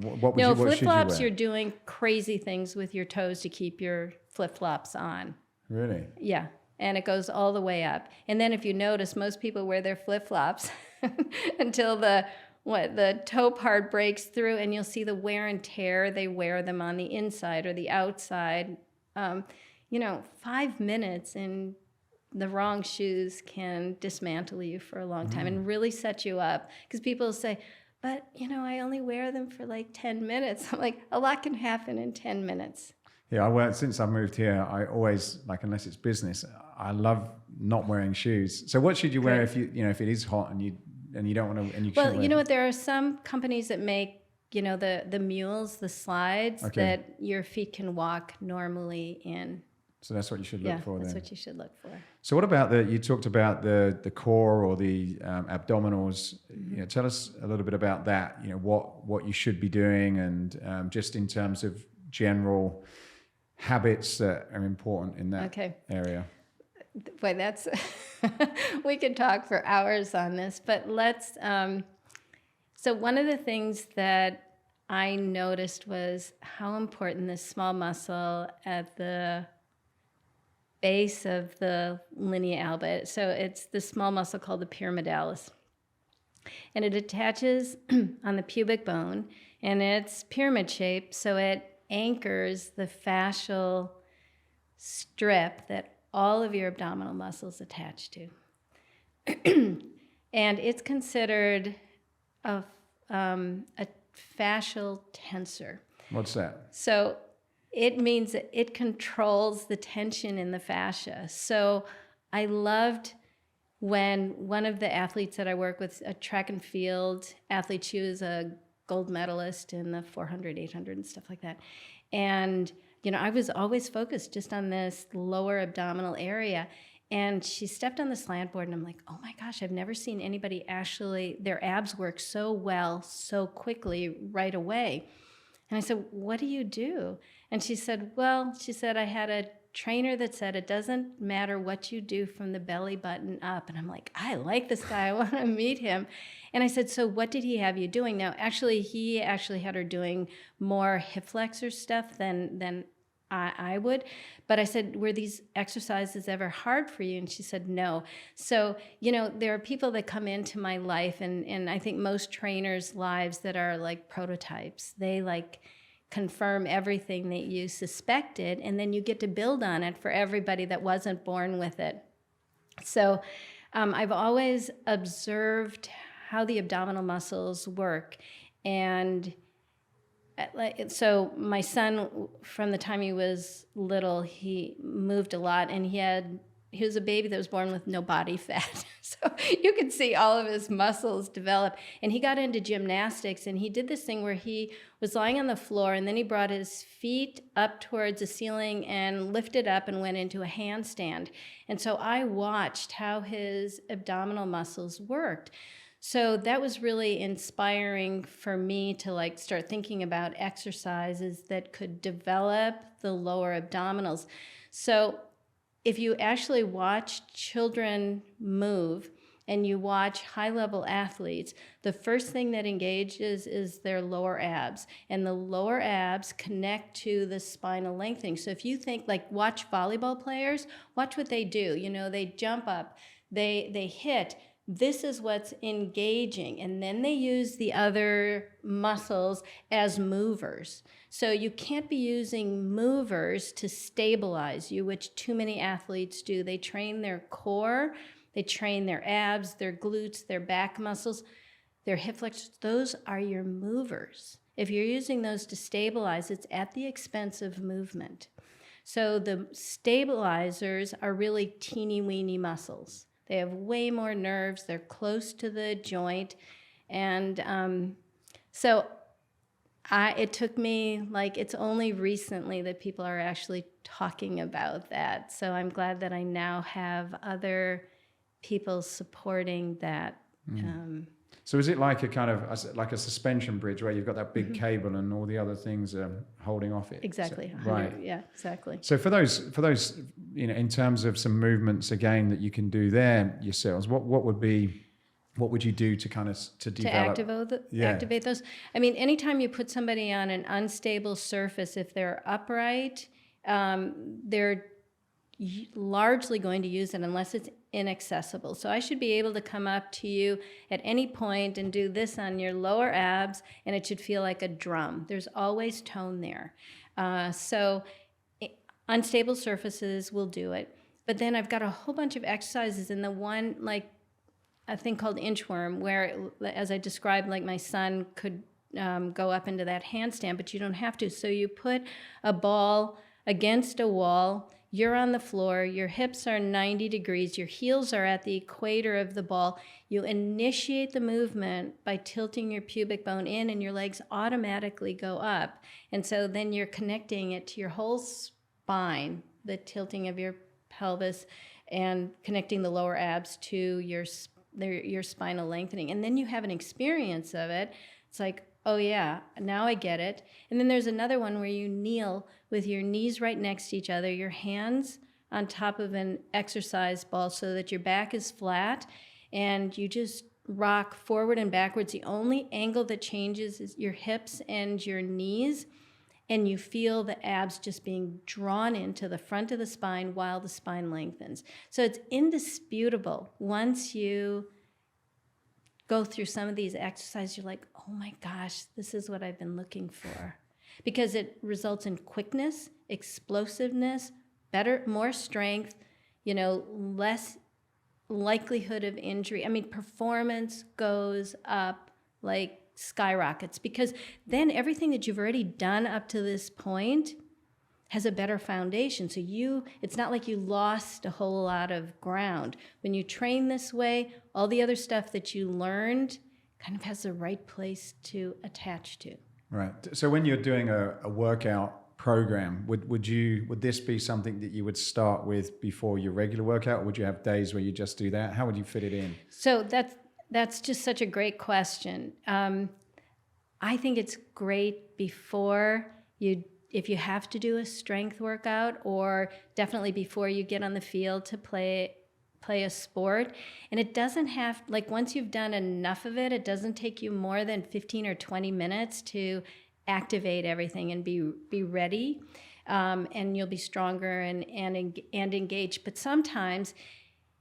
what No, what flip-flops, you're doing crazy things with your toes to keep your flip-flops on. Really? Yeah. And it goes all the way up. And then if you notice, most people wear their flip-flops until the toe part breaks through, and you'll see the wear and tear. They wear them on the inside or the outside. 5 minutes in the wrong shoes can dismantle you for a long time and really set you up. Because people say, but, you know, I only wear them for like 10 minutes. I'm like, a lot can happen in 10 minutes. Yeah, since I moved here, I always, like, unless it's business, I love not wearing shoes. So what should you wear if if it is hot and you don't want to, and you Well, you know what, there are some companies that make, you know, the mules, the slides that your feet can walk normally in. So that's what you should look for then. Yeah, that's what you should look for. So what about you talked about the core or the abdominals. You know, tell us a little bit about that, you know, what you should be doing, and just in terms of general habits that are important in that area. Boy, that's we could talk for hours on this, but let's so one of the things that I noticed was how important this small muscle at the base of the linea alba. So it's the small muscle called the pyramidalis, and it attaches on the pubic bone, and it's pyramid shaped, so it anchors the fascial strip that all of your abdominal muscles attach to. And it's considered a fascial tensor. What's that? So it means that it controls the tension in the fascia. So I loved when one of the athletes that I work with, a track and field athlete, she was a gold medalist in the 400, 800 and stuff like that. And, you know, I was always focused just on this lower abdominal area. And she stepped on the slant board, and I'm like, oh my gosh, I've never seen anybody actually, their abs work so well, so quickly, right away. And I said, what do you do? And she said, I had a trainer that said it doesn't matter what you do from the belly button up. And I'm like, I like this guy. I want to meet him. And I said, so what did he have you doing? Now, he actually had her doing more hip flexor stuff than I would. But I said, were these exercises ever hard for you? And she said, no. So, there are people that come into my life, and I think most trainers' lives that are like prototypes. They like confirm everything that you suspected, and then you get to build on it for everybody that wasn't born with it. So I've always observed how the abdominal muscles work. And so my son, from the time he was little, he moved a lot, and he was a baby that was born with no body fat. So you could see all of his muscles develop. And he got into gymnastics, and he did this thing where he was lying on the floor, and then he brought his feet up towards the ceiling and lifted up and went into a handstand. And so I watched how his abdominal muscles worked. So that was really inspiring for me to like start thinking about exercises that could develop the lower abdominals. So if you actually watch children move and you watch high-level athletes, the first thing that engages is their lower abs. And the lower abs connect to the spinal lengthening. So if you think, like, watch volleyball players, watch what they do. They jump up, they hit. This is what's engaging. And then they use the other muscles as movers. So you can't be using movers to stabilize you, which too many athletes do. They train their core, they train their abs, their glutes, their back muscles, their hip flexors. Those are your movers. If you're using those to stabilize, it's at the expense of movement. So the stabilizers are really teeny-weeny muscles. They have way more nerves. They're close to the joint. And so it took me, it's only recently that people are actually talking about that. So I'm glad that I now have other people supporting that. So is it like a kind of, like a suspension bridge where you've got that big cable and all the other things holding off it? Exactly. So, right. Yeah, exactly. So for those, in terms of some movements again that you can do there yourselves, what would you do to kind of to develop? Activate those? I mean, anytime you put somebody on an unstable surface, if they're upright, they're largely going to use it unless it's inaccessible. So I should be able to come up to you at any point and do this on your lower abs, and it should feel like a drum. There's always tone there. So unstable surfaces will do it. But then I've got a whole bunch of exercises, and the one, like a thing called inchworm, where, as I described, like my son could go up into that handstand, but you don't have to. So you put a ball against a wall, you're on the floor, your hips are 90 degrees, your heels are at the equator of the ball. You initiate the movement by tilting your pubic bone in, and your legs automatically go up. And so then you're connecting it to your whole spine, the tilting of your pelvis, and connecting the lower abs to your spinal lengthening. And then you have an experience of it. It's like, oh yeah, now I get it. And then there's another one where you kneel with your knees right next to each other, your hands on top of an exercise ball so that your back is flat, and you just rock forward and backwards. The only angle that changes is your hips and your knees, and you feel the abs just being drawn into the front of the spine while the spine lengthens. So it's indisputable. Once you go through some of these exercises, you're like, oh my gosh, this is what I've been looking for. Because it results in quickness, explosiveness, more strength, less likelihood of injury. I mean, performance goes up like skyrockets, because then everything that you've already done up to this point has a better foundation. So it's not like you lost a whole lot of ground. When you train this way, all the other stuff that you learned kind of has the right place to attach to. Right. So when you're doing a workout program, would this be something that you would start with before your regular workout, or would you have days where you just do that? How would you fit it in? So that's just such a great question. I think it's great before if you have to do a strength workout, or definitely before you get on the field to play a sport. And it doesn't have, like, once you've done enough of it, it doesn't take you more than 15 or 20 minutes to activate everything and be ready. And you'll be stronger and engaged. But sometimes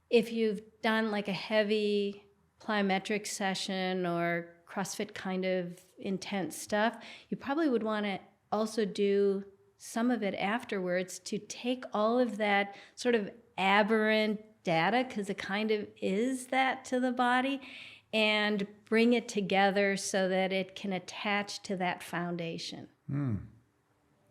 if you've done like a heavy plyometric session or CrossFit kind of intense stuff, you probably would want to also do some of it afterwards to take all of that sort of aberrant data, because it kind of is that to the body, and bring it together so that it can attach to that foundation.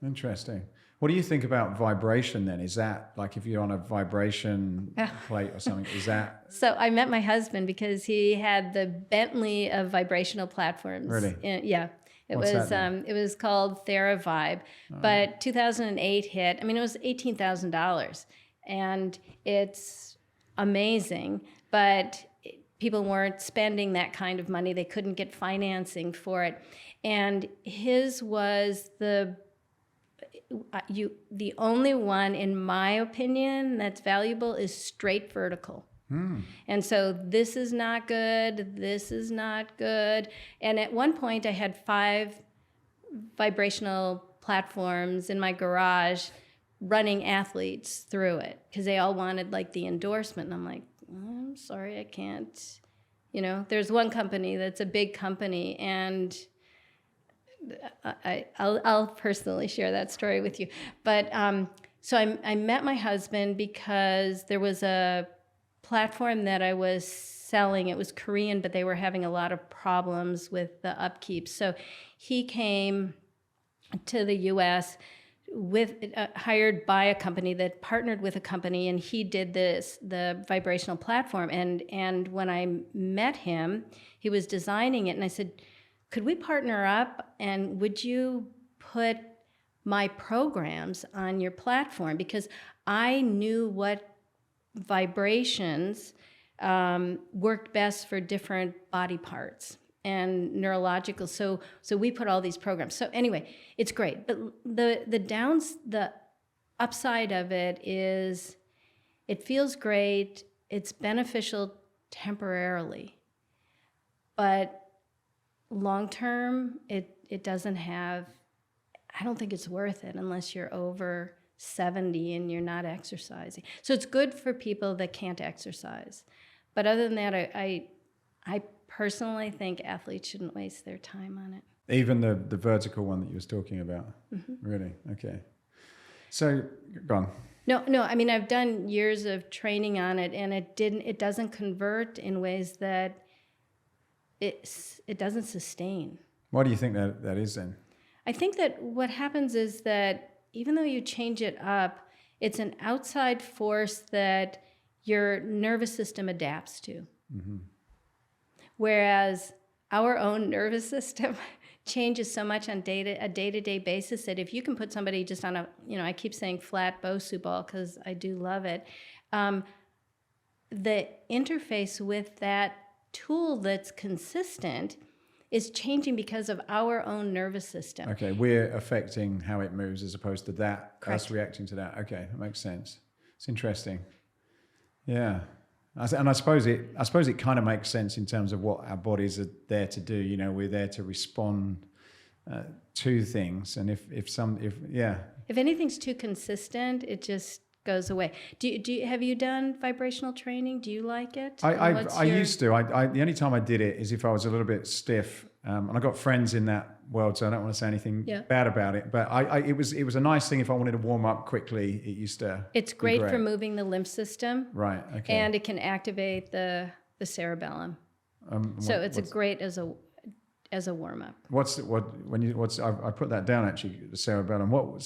Interesting. What do you think about vibration then? Is that like if you're on a vibration plate or something, is that? So I met my husband because he had the Bentley of vibrational platforms. Really? Yeah. It was called TheraVibe. But 2008 hit. I mean, it was $18,000, and it's amazing, but people weren't spending that kind of money. They couldn't get financing for it. And his was the only one, in my opinion, that's valuable is straight vertical. And so this is not good, this is not good. And at one point I had 5 vibrational platforms in my garage running athletes through it because they all wanted like the endorsement. And I'm like, I'm sorry, I can't. You know, there's one company that's a big company, and I'll personally share that story with you. But so I met my husband because there was a platform that I was selling. It was Korean, but they were having a lot of problems with the upkeep. So he came to the U.S. hired by a company that partnered with a company, and he did the vibrational platform. And when I met him, he was designing it, and I said, could we partner up, and would you put my programs on your platform? Because I knew what vibrations worked best for different body parts and neurological. So we put all these programs. So anyway, it's great. But the upside of it is it feels great. It's beneficial temporarily. But long term, it doesn't have, I don't think it's worth it unless you're over 70 and you're not exercising. So it's good for people that can't exercise. But other than that, I personally think athletes shouldn't waste their time on it. Even the vertical one that you was talking about? Mm-hmm. Really? Okay. So, go on. No, I mean, I've done years of training on it, and it doesn't convert in ways that it doesn't sustain. Why do you think that is then? I think that what happens is that even though you change it up, it's an outside force that your nervous system adapts to. Mm-hmm. Whereas our own nervous system changes so much on a day-to-day basis that if you can put somebody just on a, I keep saying flat Bosu ball because I do love it, the interface with that tool that's consistent is changing because of our own nervous system. Okay, we're affecting how it moves as opposed to that, Correct. Us reacting to that. Okay, that makes sense. It's interesting. Yeah. And I suppose it kind of makes sense in terms of what our bodies are there to do. We're there to respond to things. And if anything's too consistent, it just goes away. Have you done vibrational training? Do you like it? I used to. The only time I did it is if I was a little bit stiff, and I got friends in that world, so I don't want to say anything bad about it. But it was a nice thing if I wanted to warm up quickly. It used to. It's great for moving the lymph system. Right. Okay. And it can activate the cerebellum. So it's great as a warm up. I put that down actually, the cerebellum. What's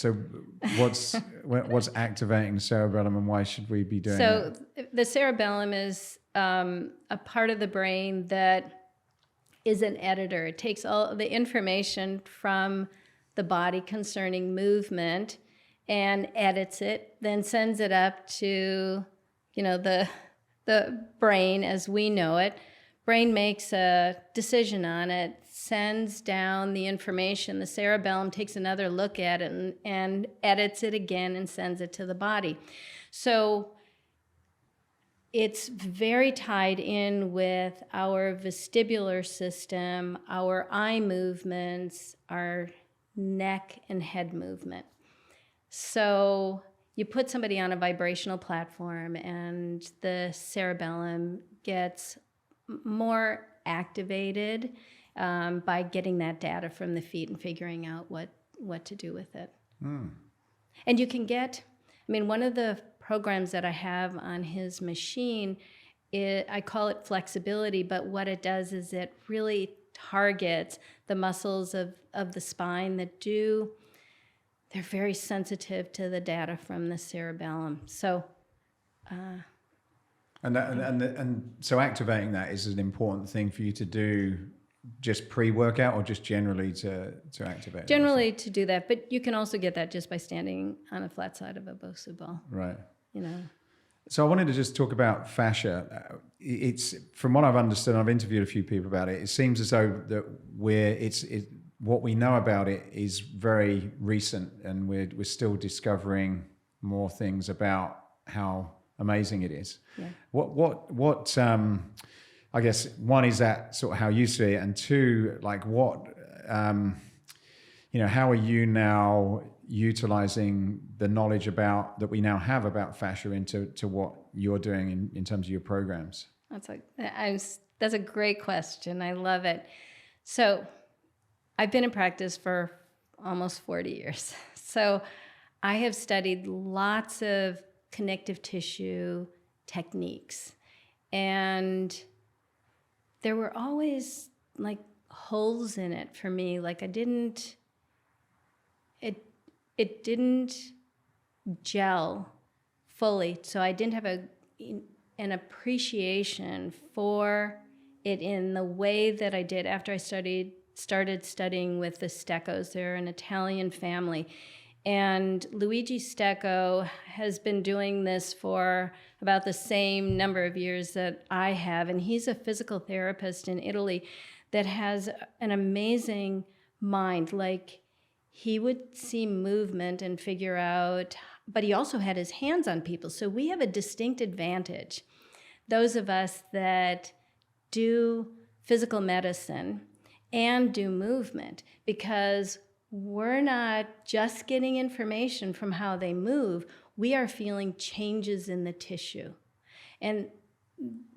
activating the cerebellum, and why should we be doing that? So the cerebellum is a part of the brain that is an editor. It takes all the information from the body concerning movement and edits it, then sends it up to the brain as we know it, brain makes a decision on it, sends down the information. The cerebellum takes another look at it and edits it again and sends it to the body. So it's very tied in with our vestibular system, our eye movements, our neck and head movement. So you put somebody on a vibrational platform and the cerebellum gets more activated by getting that data from the feet and figuring out what to do with it. And you can get, one of the programs that I have on his machine, I call it flexibility, but what it does is it really targets the muscles of the spine they're very sensitive to the data from the cerebellum. So, and so activating that is an important thing for you to do, just pre-workout or just generally to activate? Generally to do that, but you can also get that just by standing on the flat side of a Bosu ball. Right. So I wanted to just talk about fascia. It's, from what I've understood, I've interviewed a few people about it. It seems as though that what we know about it is very recent, and we're still discovering more things about how amazing it is. Yeah. What I guess one is that sort of how you see it, and two, like what how are you now utilizing the knowledge that we now have about fascia into what you're doing in terms of your programs? That's a great question. I love it. So I've been in practice for almost 40 years. So I have studied lots of connective tissue techniques. And there were always like holes in it for me. Like it didn't gel fully. So I didn't have an appreciation for it in the way that I did after I started studying with the Steccos. They're an Italian family. And Luigi Stecco has been doing this for about the same number of years that I have. And he's a physical therapist in Italy that has an amazing mind. Like, he would see movement and figure out, but he also had his hands on people. So we have a distinct advantage. Those of us that do physical medicine and do movement, because we're not just getting information from how they move, we are feeling changes in the tissue. And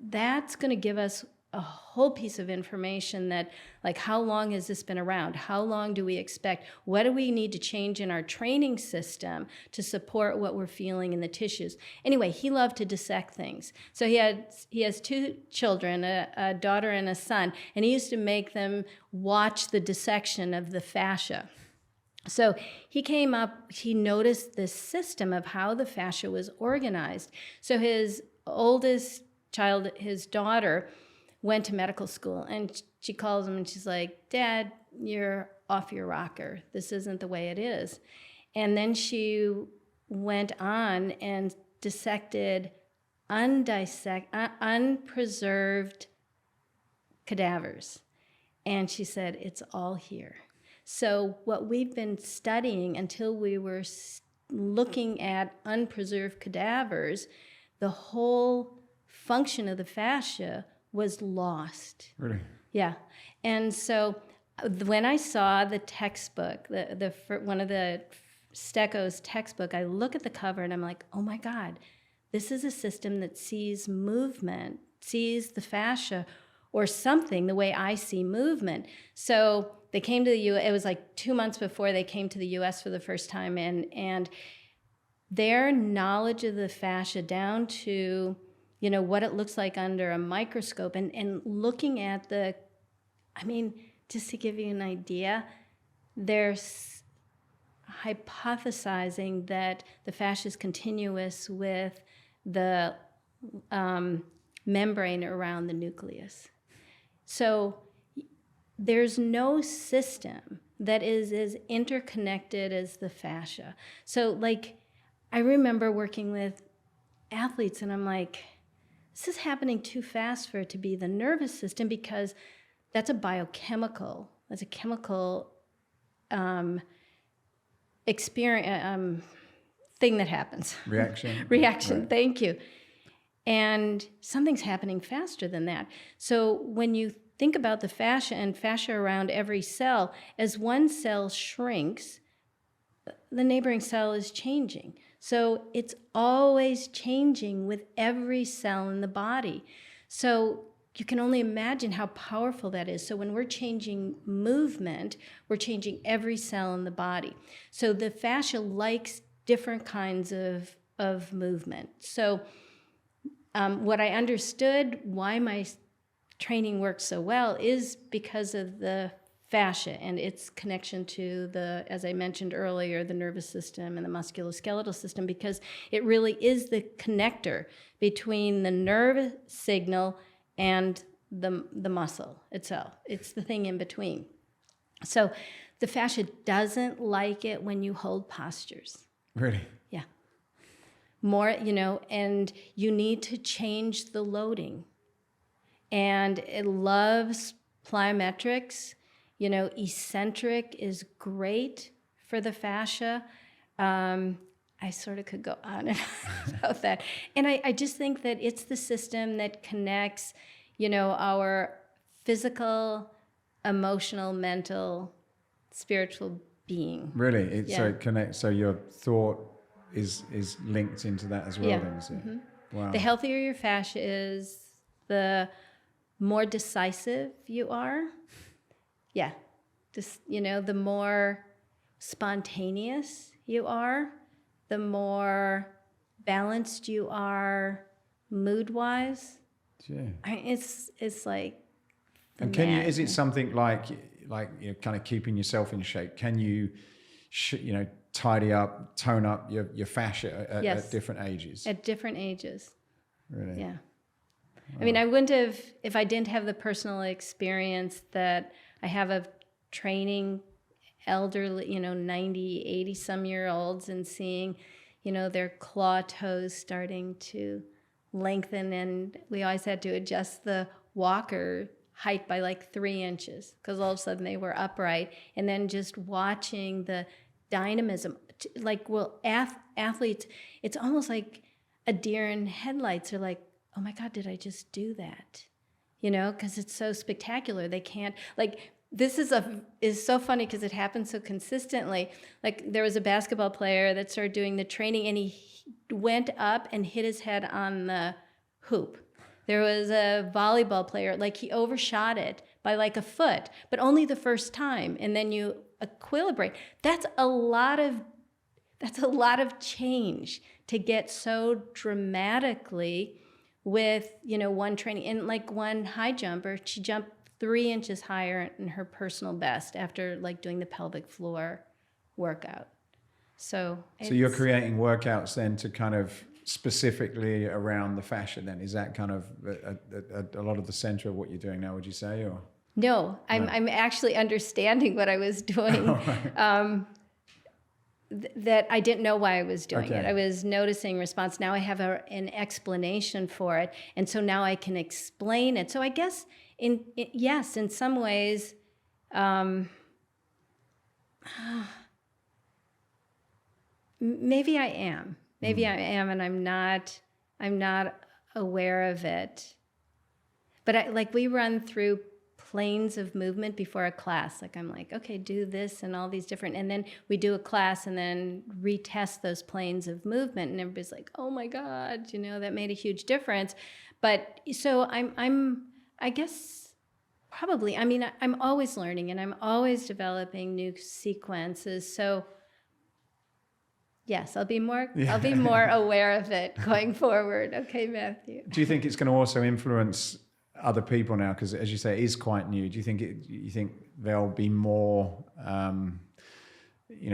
that's going to give us a whole piece of information that, like, how long has this been around? How long do we expect? What do we need to change in our training system to support what we're feeling in the tissues? Anyway, he loved to dissect things. So he has two children, a daughter and a son, and he used to make them watch the dissection of the fascia. So he noticed this system of how the fascia was organized. So his oldest child, his daughter, went to medical school, and she calls him and she's like, "Dad, you're off your rocker. This isn't the way it is." And then she went on and dissected unpreserved cadavers. And she said, "It's all here." So what we've been studying until we were looking at unpreserved cadavers, the whole function of the fascia was lost. Really? Yeah. And so when I saw the textbook, one of the Stecco's textbook, I look at the cover and I'm like, oh my God, this is a system that sees movement, sees the fascia or something the way I see movement. So they came to the U.S., it was like 2 months before they came to the U.S. for the first time, and their knowledge of the fascia down to what it looks like under a microscope and looking at just to give you an idea, they're hypothesizing that the fascia is continuous with the membrane around the nucleus. So there's no system that is as interconnected as the fascia. So, like, I remember working with athletes and I'm like, this is happening too fast for it to be the nervous system, because that's a biochemical, that's a chemical experience, thing that happens. Reaction. Reaction, Right. thank you. And something's happening faster than that. So when you think about the fascia and fascia around every cell, as one cell shrinks, the neighboring cell is changing. So it's always changing with every cell in the body. So you can only imagine how powerful that is. So when we're changing movement, we're changing every cell in the body. So the fascia likes different kinds of movement. So what I understood why my training works so well is because of the fascia and its connection to the, as I mentioned earlier, the nervous system and the musculoskeletal system, because it really is the connector between the nerve signal and the muscle itself. It's the thing in between. So the fascia doesn't like it when you hold postures. Really? Yeah. More, and you need to change the loading. And it loves plyometrics. Eccentric is great for the fascia. I sort of could go on and on about that. And I just think that it's the system that connects, our physical, emotional, mental, spiritual being. Really? Yeah. So it connects, so your thought is linked into that as well, Yeah. then, is it? Mm-hmm. Wow. The healthier your fascia is, the more decisive you are. Yeah. The more spontaneous you are, the more balanced you are mood-wise. Yeah. It's like the And is it madness. something like kind of keeping yourself in shape? Can you, tidy up, tone up your fascia Yes. at different ages? At different ages. Really? Yeah. I mean, I wouldn't have, if I didn't have the personal experience that I have of training elderly, 90, 80 some year olds and seeing, their claw toes starting to lengthen. And we always had to adjust the walker height by like 3 inches because all of a sudden they were upright. And then just watching the dynamism, athletes, it's almost like a deer in headlights. They're like, oh my God, did I just do that? Because it's so spectacular. They can't, this is so funny because it happens so consistently. Like there was a basketball player that started doing the training and he went up and hit his head on the hoop. There was a volleyball player, he overshot it by like a foot, but only the first time. And then you equilibrate. That's a lot of change to get so dramatically with, one training. And one high jumper, she jumped 3 inches higher in her personal best after doing the pelvic floor workout. So you're creating workouts then to kind of specifically around the fascia then? Is that kind of a lot of the center of what you're doing now, would you say? Or No, I'm actually understanding what I was doing. That I didn't know why I was doing it. I was noticing response. Now I have an explanation for it. And so now I can explain it. So I guess, yes, in some ways, maybe I am. Maybe I am, and I'm not aware of it. But we run through planes of movement before a class. I'm okay, do this and all these different, and then we do a class and then retest those planes of movement, and everybody's like, oh my God, that made a huge difference. But so I guess probably, I'm always learning and I'm always developing new sequences. So yes, I'll be more aware of it going forward. Okay, Matthew. Do you think it's going to also influence other people now? Because as you say, it is quite new. Do you think there'll be more,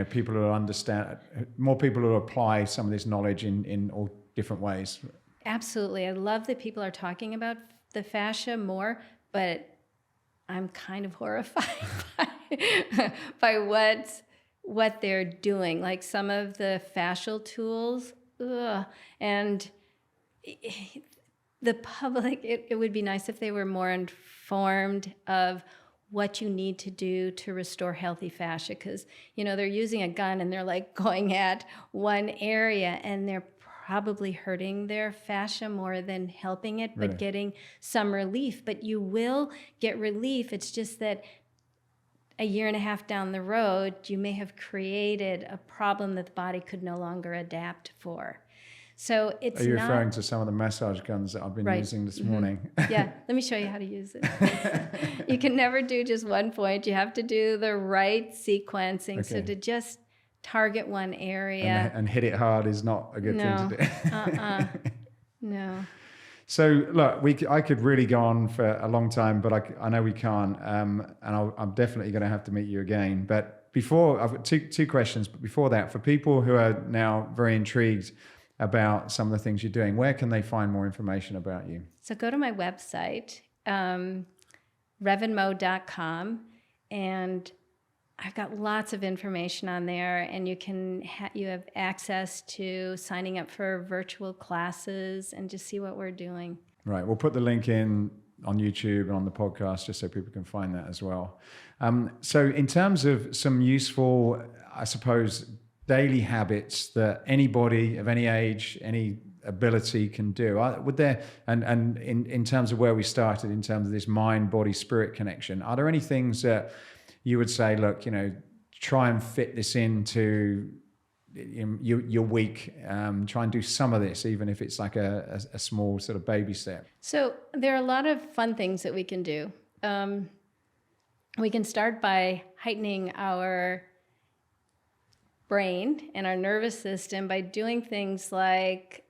people who understand, more people who apply some of this knowledge in all different ways? Absolutely. I love that people are talking about the fascia more, but I'm kind of horrified by what they're doing. Some of the fascial tools, and the public, it would be nice if they were more informed of what you need to do to restore healthy fascia, because they're using a gun and they're like going at one area and they're probably hurting their fascia more than helping it, Really? but getting some relief. But you will get relief. It's just that a year and a half down the road, you may have created a problem that the body could no longer adapt for. So it's Are you not, referring to some of the massage guns that I've been Right. using this morning? Yeah, let me show you how to use it. You can never do just one point. You have to do the right sequencing. So Okay. to just target one area. And hit it hard is not a good No. thing to do. No. So look, I could really go on for a long time, but I know we can't. And I'm definitely going to have to meet you again. But before, I've got two questions. But before that, for people who are now very intrigued about some of the things you're doing, where can they find more information about you? So go to my website, revenmo.com, and I've got lots of information on there, and you have access to signing up for virtual classes and just see what we're doing. Right. We'll put the link in on YouTube and on the podcast just so people can find that as well. So in terms of some useful, I suppose, daily habits that anybody of any age, any ability can do, would there, and in terms of where we started, in terms of this mind, body, spirit connection, are there any things that you would say, look, try and fit this into your week, try and do some of this, even if it's like a small sort of baby step? So there are a lot of fun things that we can do. We can start by heightening our brain and our nervous system by doing things like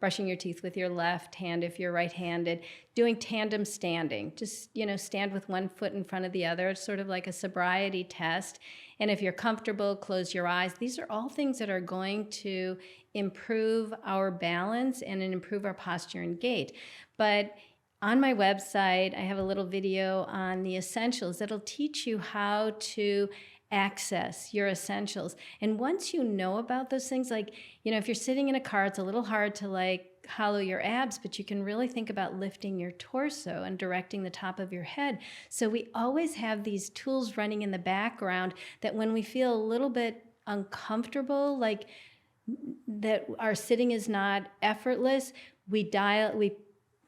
brushing your teeth with your left hand if you're right-handed, doing tandem standing, just stand with one foot in front of the other. It's sort of like a sobriety test. And if you're comfortable, close your eyes. These are all things that are going to improve our balance and improve our posture and gait. But on my website, I have a little video on the essentials that'll teach you how to access your essentials. And once you know about those things, like, if you're sitting in a car, it's a little hard to hollow your abs, but you can really think about lifting your torso and directing the top of your head. So we always have these tools running in the background that when we feel a little bit uncomfortable, like that our sitting is not effortless, we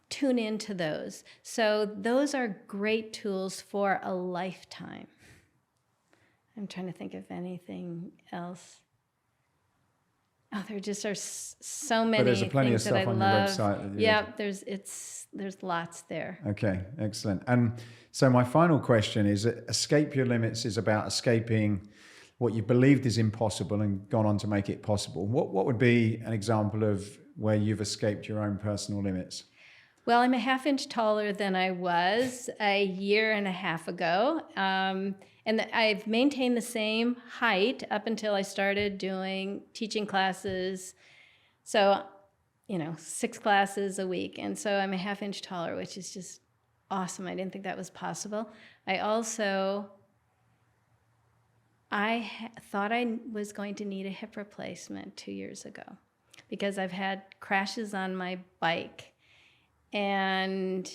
tune into those. So those are great tools for a lifetime. I'm trying to think of anything else. Oh, there just are so many But there's plenty of things that I stuff on your love. website. Yeah, there's lots there. Okay, excellent. And so my final question is, escape your limits is about escaping what you believed is impossible and gone on to make it possible. What would be an example of where you've escaped your own personal limits? Well, I'm a half inch taller than I was a year and a half ago. And I've maintained the same height up until I started teaching classes. So, 6 classes a week. And so I'm a half inch taller, which is just awesome. I didn't think that was possible. I also, thought I was going to need a hip replacement 2 years ago because I've had crashes on my bike. And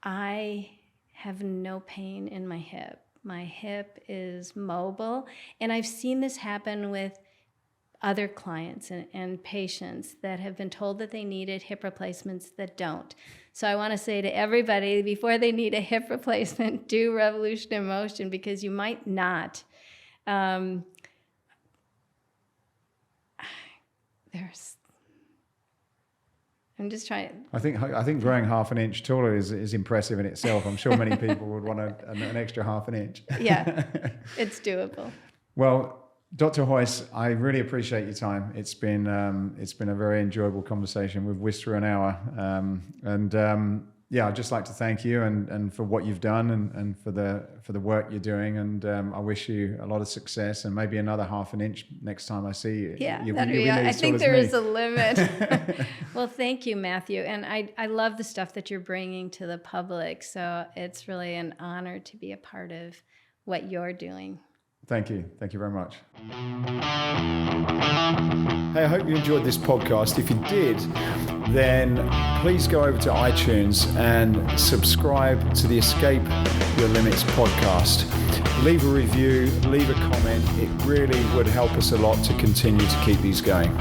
I have no pain in my hip. My hip is mobile. And I've seen this happen with other clients and patients that have been told that they needed hip replacements that don't. So I want to say to everybody, before they need a hip replacement, do Revolution in Motion, because you might not. I'm just trying. I think growing half an inch taller is impressive in itself. I'm sure many people would want an extra half an inch. Yeah, it's doable. Well, Dr. Heus, I really appreciate your time. It's been a very enjoyable conversation. We've whisked through an hour, I'd just like to thank you and for what you've done and for the work you're doing. And I wish you a lot of success and maybe another half an inch next time I see you. Yeah, I think there is a limit. Well, thank you, Matthew. And I love the stuff that you're bringing to the public. So it's really an honor to be a part of what you're doing. Thank you. Thank you very much. Hey, I hope you enjoyed this podcast. If you did, then please go over to iTunes and subscribe to the Escape Your Limits podcast. Leave a review, leave a comment. It really would help us a lot to continue to keep these going.